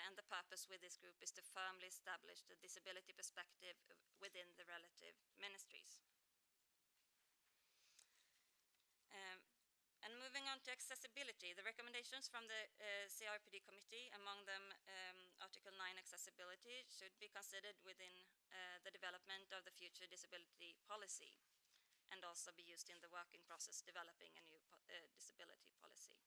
And the purpose with this group is to firmly establish the disability perspective within the relative ministries. And moving on to accessibility, the recommendations from the CRPD committee, among them Article 9 accessibility, should be considered within the development of the future disability policy and also be used in the working process developing a new disability policy.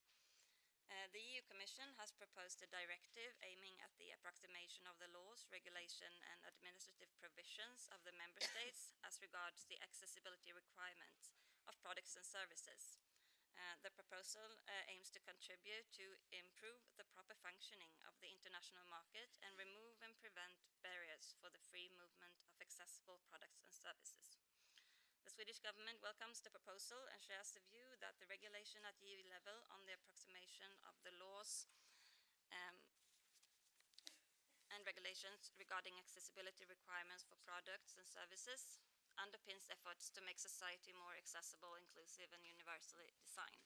The EU Commission has proposed a directive aiming at the approximation of the laws, regulation and administrative provisions of the member states as regards the accessibility requirements of products and services. The proposal aims to contribute to improve the proper functioning of the international market and remove and prevent barriers for the free movement of accessible products and services. The Swedish government welcomes the proposal and shares the view that the regulation at EU level on the approximation of the laws and regulations regarding accessibility requirements for products and services underpins efforts to make society more accessible, inclusive, and universally designed.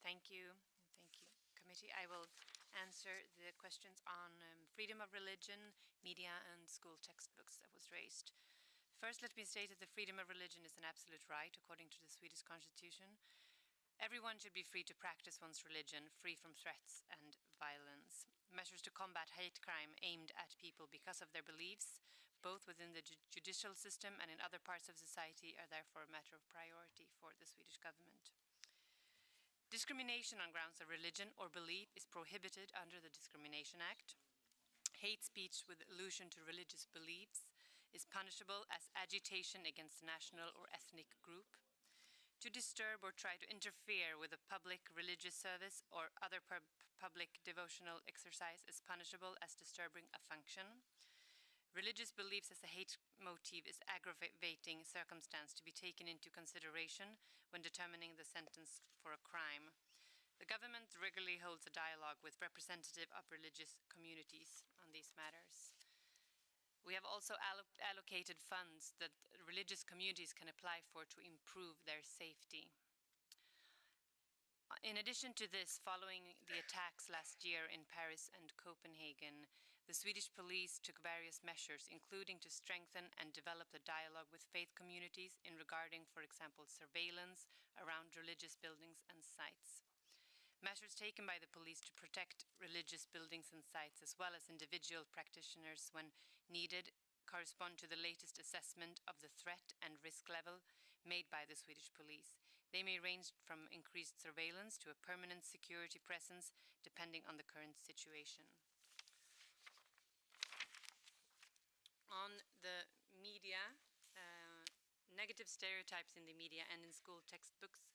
Thank you. Thank you, committee. I will answer the questions on freedom of religion, media, and school textbooks that was raised. First, let me state that the freedom of religion is an absolute right according to the Swedish constitution. Everyone should be free to practice one's religion, free from threats and violence. Measures to combat hate crime aimed at people because of their beliefs both within the judicial system and in other parts of society, are therefore a matter of priority for the Swedish government. Discrimination on grounds of religion or belief is prohibited under the Discrimination Act. Hate speech with allusion to religious beliefs is punishable as agitation against a national or ethnic group. To disturb or try to interfere with a public religious service or other public devotional exercise is punishable as disturbing a function. Religious beliefs as a hate motive is aggravating circumstance to be taken into consideration when determining the sentence for a crime. The government regularly holds a dialogue with representatives of religious communities on these matters. We have also allocated funds that religious communities can apply for to improve their safety. In addition to this, following the attacks last year in Paris and Copenhagen, the Swedish police took various measures, including to strengthen and develop the dialogue with faith communities in regarding, for example, surveillance around religious buildings and sites. Measures taken by the police to protect religious buildings and sites, as well as individual practitioners when needed, correspond to the latest assessment of the threat and risk level made by the Swedish police. They may range from increased surveillance to a permanent security presence, depending on the current situation. On the media, negative stereotypes in the media and in school textbooks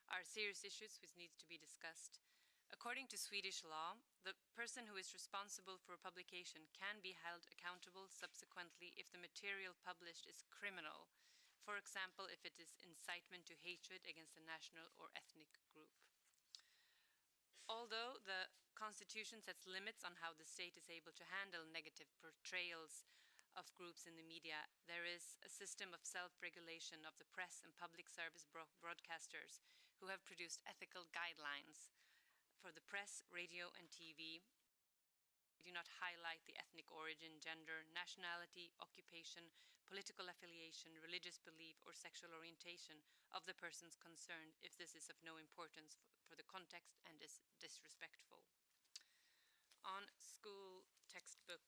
are serious issues which need to be discussed. According to Swedish law, the person who is responsible for a publication can be held accountable subsequently if the material published is criminal, for example, if it is incitement to hatred against a national or ethnic group. Although the Constitution sets limits on how the state is able to handle negative portrayals of groups in the media, there is a system of self-regulation of the press and public service broadcasters who have produced ethical guidelines for the press, radio, and TV. They do not highlight the ethnic origin, gender, nationality, occupation, political affiliation, religious belief, or sexual orientation of the persons concerned if this is of no importance for the context and is disrespectful. On school textbooks,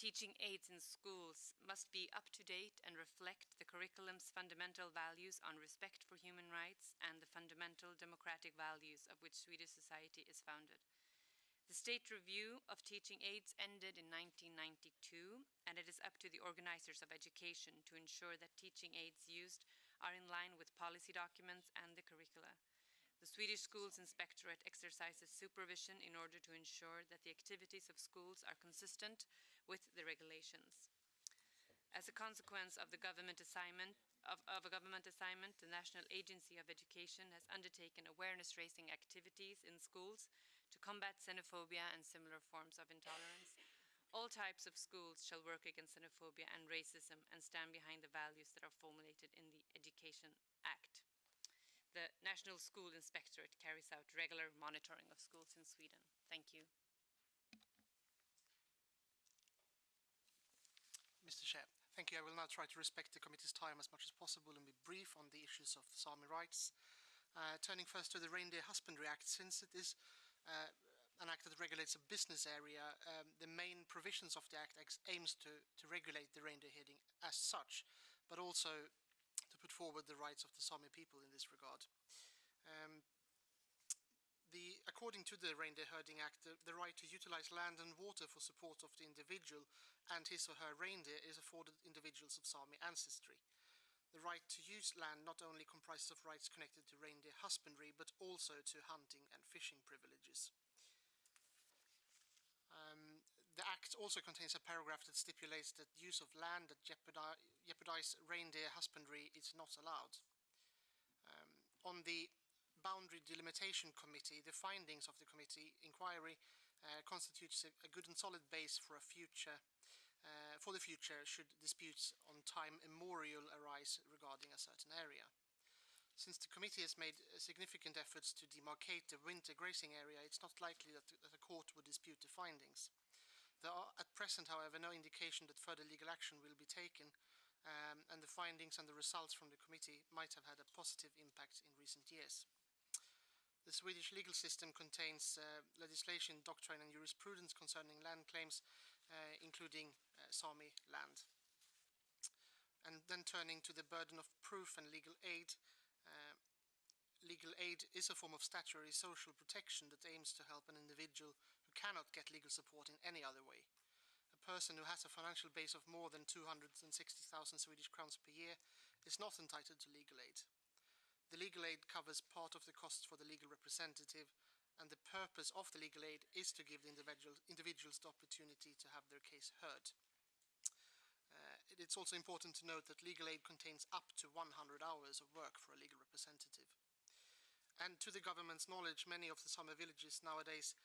teaching aids in schools must be up to date and reflect the curriculum's fundamental values on respect for human rights and the fundamental democratic values of which Swedish society is founded. The state review of teaching aids ended in 1992, and it is up to the organizers of education to ensure that teaching aids used are in line with policy documents and the curricula. The Swedish Schools Inspectorate exercises supervision in order to ensure that the activities of schools are consistent with the regulations. As a consequence of the government assignment, the National Agency of Education has undertaken awareness-raising activities in schools to combat xenophobia and similar forms of intolerance. All types of schools shall work against xenophobia and racism and stand behind the values that are formulated in the Education Act. The National School Inspectorate carries out regular monitoring of schools in Sweden. Thank you. Mr. Chair, thank you. I will now try to respect the committee's time as much as possible and be brief on the issues of Sami rights. Turning first to the Reindeer Husbandry Act, since it is an act that regulates a business area, the main provisions of the act aims to regulate the reindeer herding as such, but also to put forward the rights of the Sami people in this regard. According to the Reindeer Herding Act, the right to utilize land and water for support of the individual and his or her reindeer is afforded individuals of Sami ancestry. The right to use land not only comprises of rights connected to reindeer husbandry, but also to hunting and fishing privileges. The Act also contains a paragraph that stipulates that use of land that jeopardize reindeer husbandry is not allowed. On the Boundary Delimitation Committee, the findings of the committee inquiry constitutes a good and solid base for the future should disputes on time immemorial arise regarding a certain area. Since the committee has made significant efforts to demarcate the winter grazing area, it's not likely that a court would dispute the findings. There are at present, however, no indication that further legal action will be taken, and the findings and the results from the committee might have had a positive impact in recent years. The Swedish legal system contains legislation, doctrine and jurisprudence concerning land claims including Sami land. And then turning to the burden of proof and legal aid. Legal aid is a form of statutory social protection that aims to help an individual who cannot get legal support in any other way. A person who has a financial base of more than 260,000 Swedish crowns per year is not entitled to legal aid. The legal aid covers part of the costs for the legal representative, and the purpose of the legal aid is to give the individuals the opportunity to have their case heard. It's also important to note that legal aid contains up to 100 hours of work for a legal representative. And to the government's knowledge, many of the Sami villages nowadays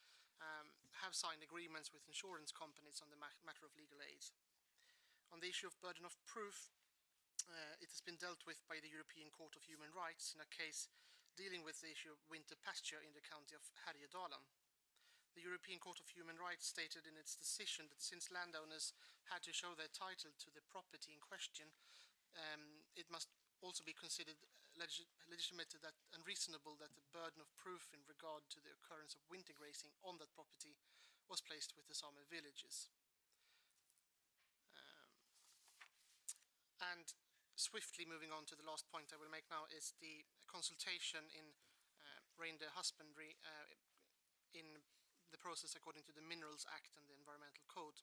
have signed agreements with insurance companies on the matter of legal aid. On the issue of burden of proof, it has been dealt with by the European Court of Human Rights in a case dealing with the issue of winter pasture in the county of Härjedalen. The European Court of Human Rights stated in its decision that since landowners had to show their title to the property in question, it must also be considered legitimate and reasonable that the burden of proof in regard to the occurrence of winter grazing on that property was placed with the Sami villages. And swiftly moving on to the last point I will make now is the consultation in reindeer husbandry in the process according to the Minerals Act and the Environmental Code.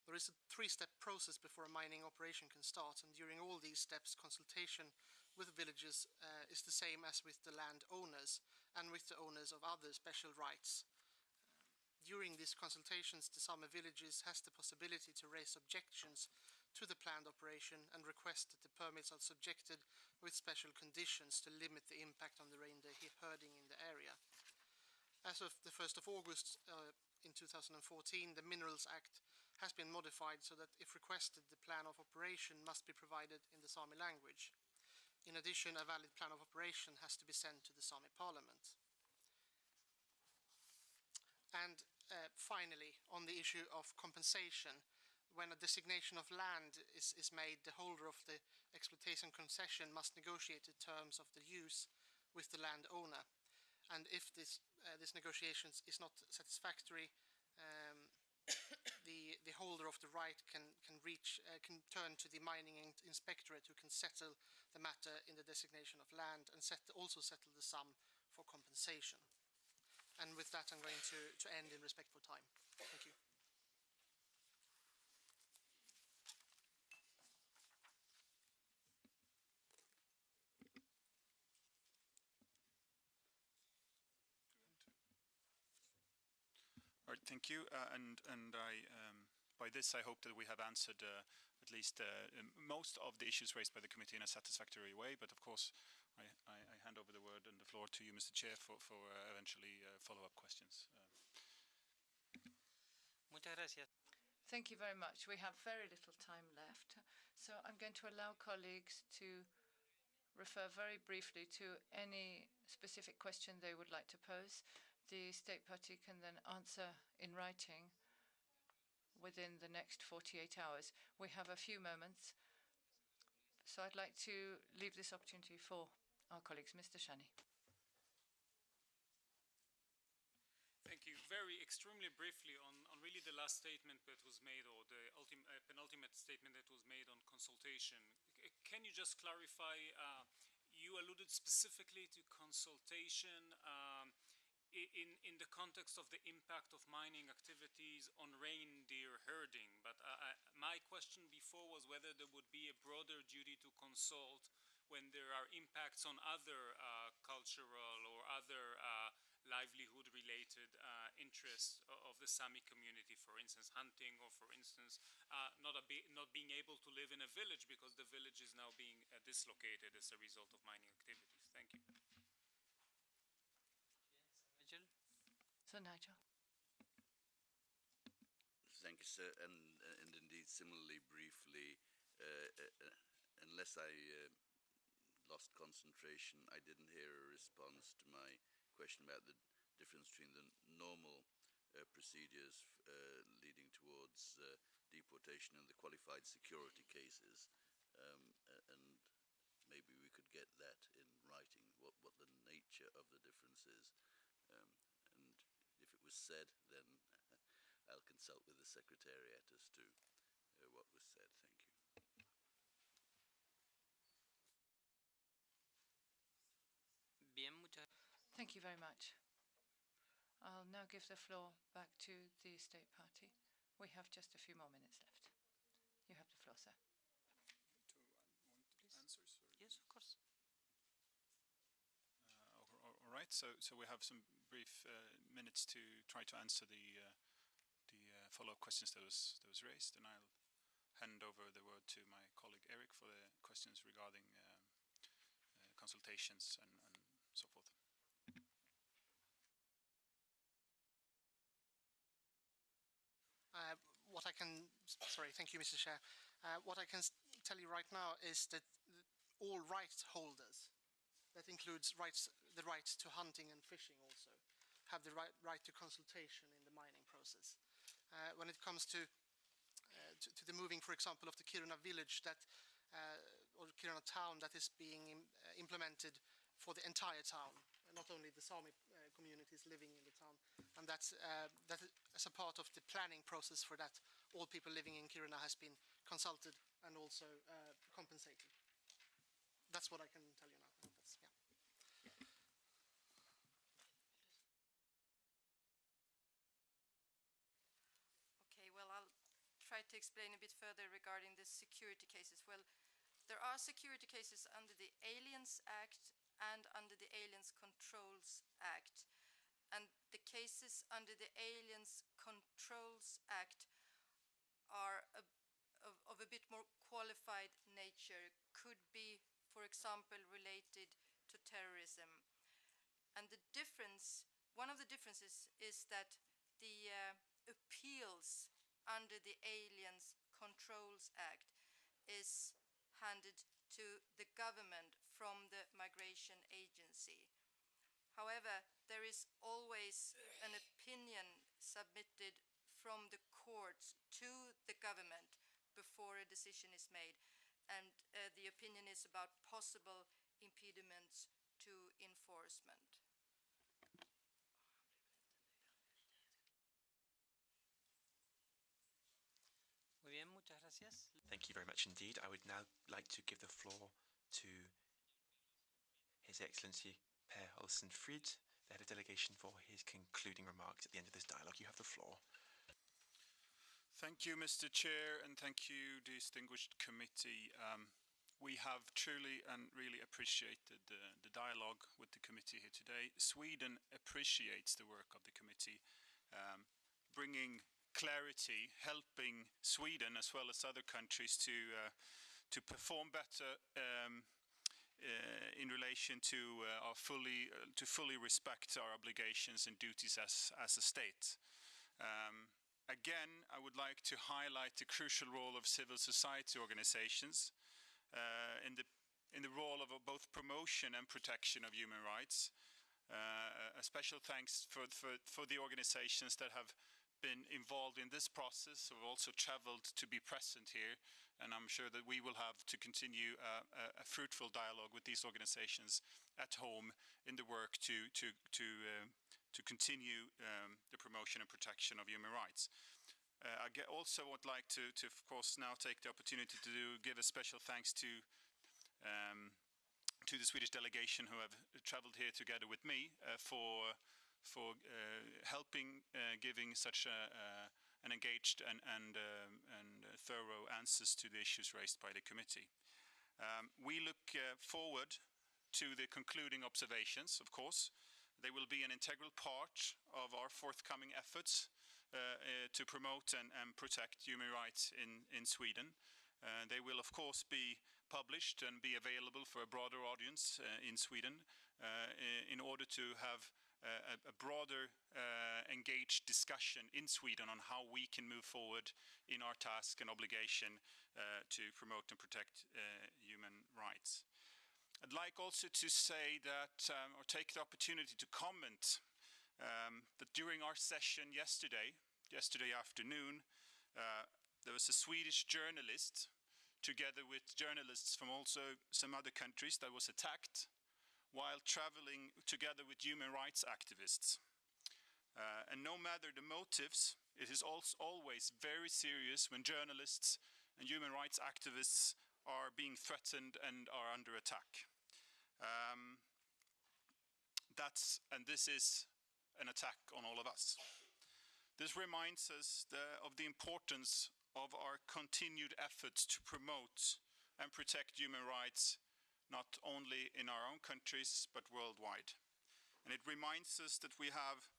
There is a 3-step process before a mining operation can start, and during all these steps, consultation with villages is the same as with the landowners and with the owners of other special rights. During these consultations, the Sami villages has the possibility to raise objections to the planned operation and request that the permits are subjected with special conditions to limit the impact on the reindeer herding in the area. As of the 1st of August in 2014, the Minerals Act has been modified so that if requested, the plan of operation must be provided in the Sami language. In addition, a valid plan of operation has to be sent to the Sami parliament. And finally, on the issue of compensation, when a designation of land is made, the holder of the exploitation concession must negotiate the terms of the use with the landowner. And if this negotiations is not satisfactory, the holder of the right can turn to the mining inspectorate, who can settle the matter in the designation of land and also settle the sum for compensation. And with that, I'm going to end in respect for time. Thank you. All right, thank you. And by this, I hope that we have answered at least most of the issues raised by the committee in a satisfactory way. But of course, I hand over the word and the floor to you, Mr. Chair, for eventually follow-up questions. Thank you very much. We have very little time left, so I'm going to allow colleagues to refer very briefly to any specific question they would like to pose. The state party can then answer in writing within the next 48 hours. We have a few moments, so I'd like to leave this opportunity for our colleagues. Mr. Shani. Thank you. Very extremely briefly on really the last statement that was made, or the penultimate statement that was made on consultation. Can you just clarify, you alluded specifically to consultation in the context of the impact of mining activities on reindeer herding, but my question before was whether there would be a broader duty to consult when there are impacts on other cultural or other livelihood-related interests of the Sami community, for instance, hunting, or for instance, not being able to live in a village because the village is now being dislocated as a result of mining activities. Thank you. So, Nigel. Thank you, sir. And indeed, similarly, briefly, unless I lost concentration, I didn't hear a response to my question about the difference between the normal procedures leading towards deportation and the qualified security cases. And maybe we could get that in writing, what the nature of the difference is. And if it was said, then I'll consult with the Secretariat as to what was said. Thank you. Thank you very much. I'll now give the floor back to the State Party. We have just a few more minutes left. You have the floor, sir. Answers? Yes, of course. All right. So we have some brief minutes to try to answer the follow-up questions that was raised, and I'll hand over the word to my colleague Eric for the questions regarding consultations and so forth. Thank you, Mr. Chair. What I can tell you right now is that all rights holders, that includes the right to hunting and fishing also, have the right to consultation in the mining process. When it comes to the moving, for example, of the Kiruna village or Kiruna town that is being implemented for the entire town, not only the Sami communities living in the town, and that as a part of the planning process for that, all people living in Kiruna has been consulted and also compensated. That's what I can tell you now. Okay, well, I'll try to explain a bit further regarding the security cases. Well, there are security cases under the Aliens Act and under the Aliens Controls Act. And the cases under the Aliens Controls Act are of a bit more qualified nature, could be, for example, related to terrorism. And one of the differences is that the appeals under the Aliens Controls Act is handed to the government from the migration agency. However, there is always an opinion submitted from the courts to the government before a decision is made, and the opinion is about possible impediments to enforcement. Muy bien, muchas gracias. Thank you very much indeed. I would now like to give the floor to His Excellency Per Olsen Frid, the head of delegation, for his concluding remarks at the end of this dialogue. You have the floor. Thank you, Mr. Chair, and thank you, distinguished committee. We have truly and really appreciated the dialogue with the committee here today. Sweden appreciates the work of the committee, bringing clarity, helping Sweden as well as other countries to perform better in relation to fully respect our obligations and duties as a state. Again, I would like to highlight the crucial role of civil society organizations in the role of both promotion and protection of human rights. A special thanks for the organizations that have been involved in this process, who have also traveled to be present here, and I'm sure that we will have to continue a fruitful dialogue with these organizations at home in the work to continue the promotion and protection of human rights. I also would like to, of course, now take the opportunity to give a special thanks to the Swedish delegation who have traveled here together with me for helping giving such an engaged and thorough answers to the issues raised by the committee. We look forward to the concluding observations, of course. They will be an integral part of our forthcoming efforts to promote and protect human rights in Sweden. They will, of course, be published and be available for a broader audience in Sweden in order to have a broader engaged discussion in Sweden on how we can move forward in our task and obligation to promote and protect human rights. I'd like also to say that, or take the opportunity to comment that during our session yesterday afternoon, there was a Swedish journalist, together with journalists from also some other countries, that was attacked while traveling together with human rights activists. And no matter the motives, it is also always very serious when journalists and human rights activists are being threatened and are under attack. And this is an attack on all of us. This reminds us of the importance of our continued efforts to promote and protect human rights, not only in our own countries, but worldwide. And it reminds us that we have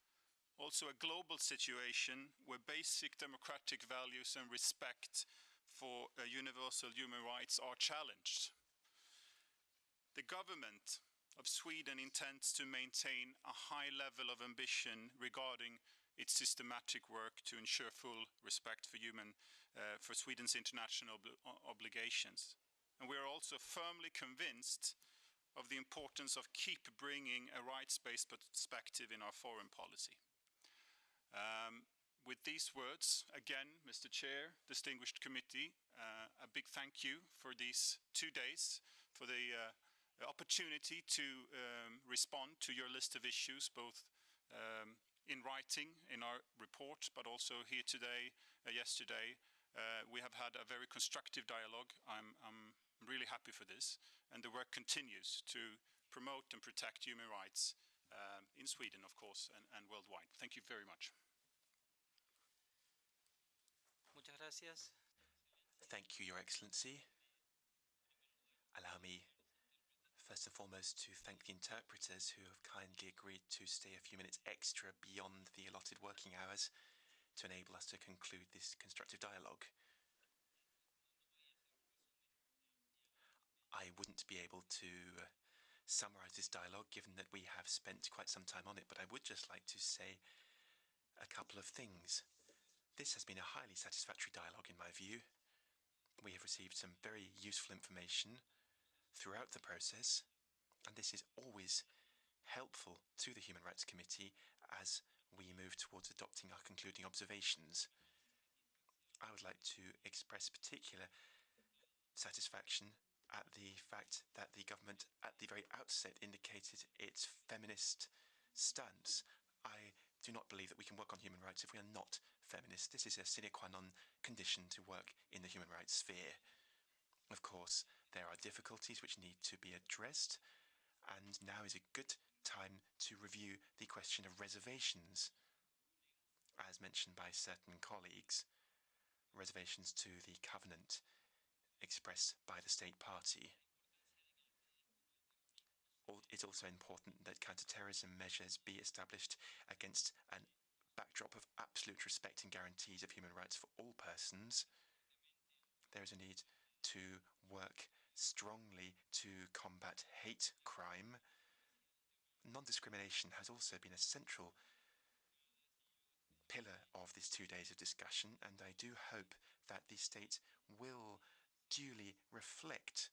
also a global situation where basic democratic values and respect for universal human rights are challenged. The government of Sweden intends to maintain a high level of ambition regarding its systematic work to ensure full respect for Sweden's international obligations. And we are also firmly convinced of the importance of keep bringing a rights-based perspective in our foreign policy. With these words, again, Mr. Chair, distinguished committee, a big thank you for these 2 days, for the opportunity to respond to your list of issues, both in writing in our report, but also here today, yesterday. We have had a very constructive dialogue. I'm really happy for this, and the work continues to promote and protect human rights in Sweden, of course, and worldwide. Thank you very much. Muchas gracias. Thank you, Your Excellency. Allow me, first and foremost, to thank the interpreters who have kindly agreed to stay a few minutes extra beyond the allotted working hours to enable us to conclude this constructive dialogue. I wouldn't be able to summarize this dialogue given that we have spent quite some time on it, but I would just like to say a couple of things. This has been a highly satisfactory dialogue in my view. We have received some very useful information throughout the process, and this is always helpful to the Human Rights Committee as we move towards adopting our concluding observations. I would like to express particular satisfaction at the fact that the government at the very outset indicated its feminist stance. I do not believe that we can work on human rights if we are not feminist. This is a sine qua non condition to work in the human rights sphere. Of course, there are difficulties which need to be addressed, and now is a good time to review the question of reservations, as mentioned by certain colleagues, reservations to the covenant expressed by the state party. It's also important that counter-terrorism measures be established against a backdrop of absolute respect and guarantees of human rights for all persons. There is a need to work strongly to combat hate crime. Non-discrimination has also been a central pillar of these 2 days of discussion, and I do hope that the state will duly reflect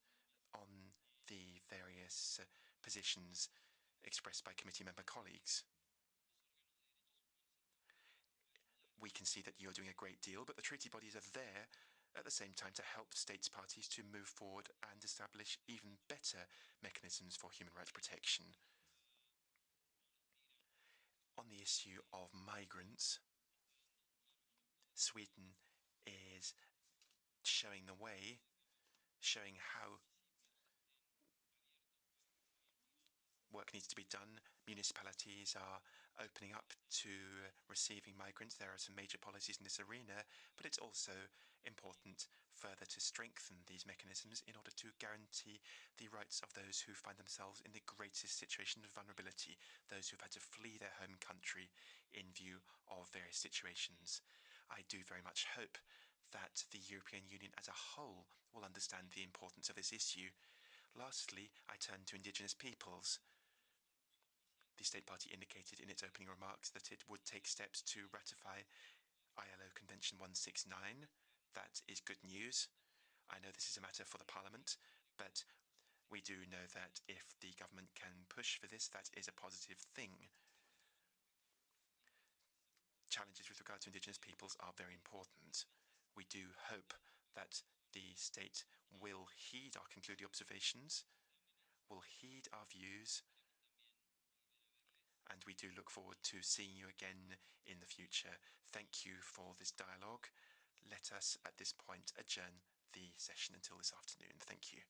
on the various positions expressed by committee member colleagues. We can see that you're doing a great deal, but the treaty bodies are there at the same time to help states parties to move forward and establish even better mechanisms for human rights protection. On the issue of migrants, Sweden is showing the way, showing how work needs to be done. Municipalities are opening up to receiving migrants. There are some major policies in this arena, but it's also important further to strengthen these mechanisms in order to guarantee the rights of those who find themselves in the greatest situation of vulnerability, those who've had to flee their home country in view of various situations. I do very much hope that the European Union as a whole will understand the importance of this issue. Lastly, I turn to indigenous peoples. The State Party indicated in its opening remarks that it would take steps to ratify ILO Convention 169. That is good news. I know this is a matter for the Parliament, but we do know that if the government can push for this, that is a positive thing. Challenges with regard to indigenous peoples are very important. We do hope that the state will heed our concluding observations, will heed our views, and we do look forward to seeing you again in the future. Thank you for this dialogue. Let us, at this point, adjourn the session until this afternoon. Thank you.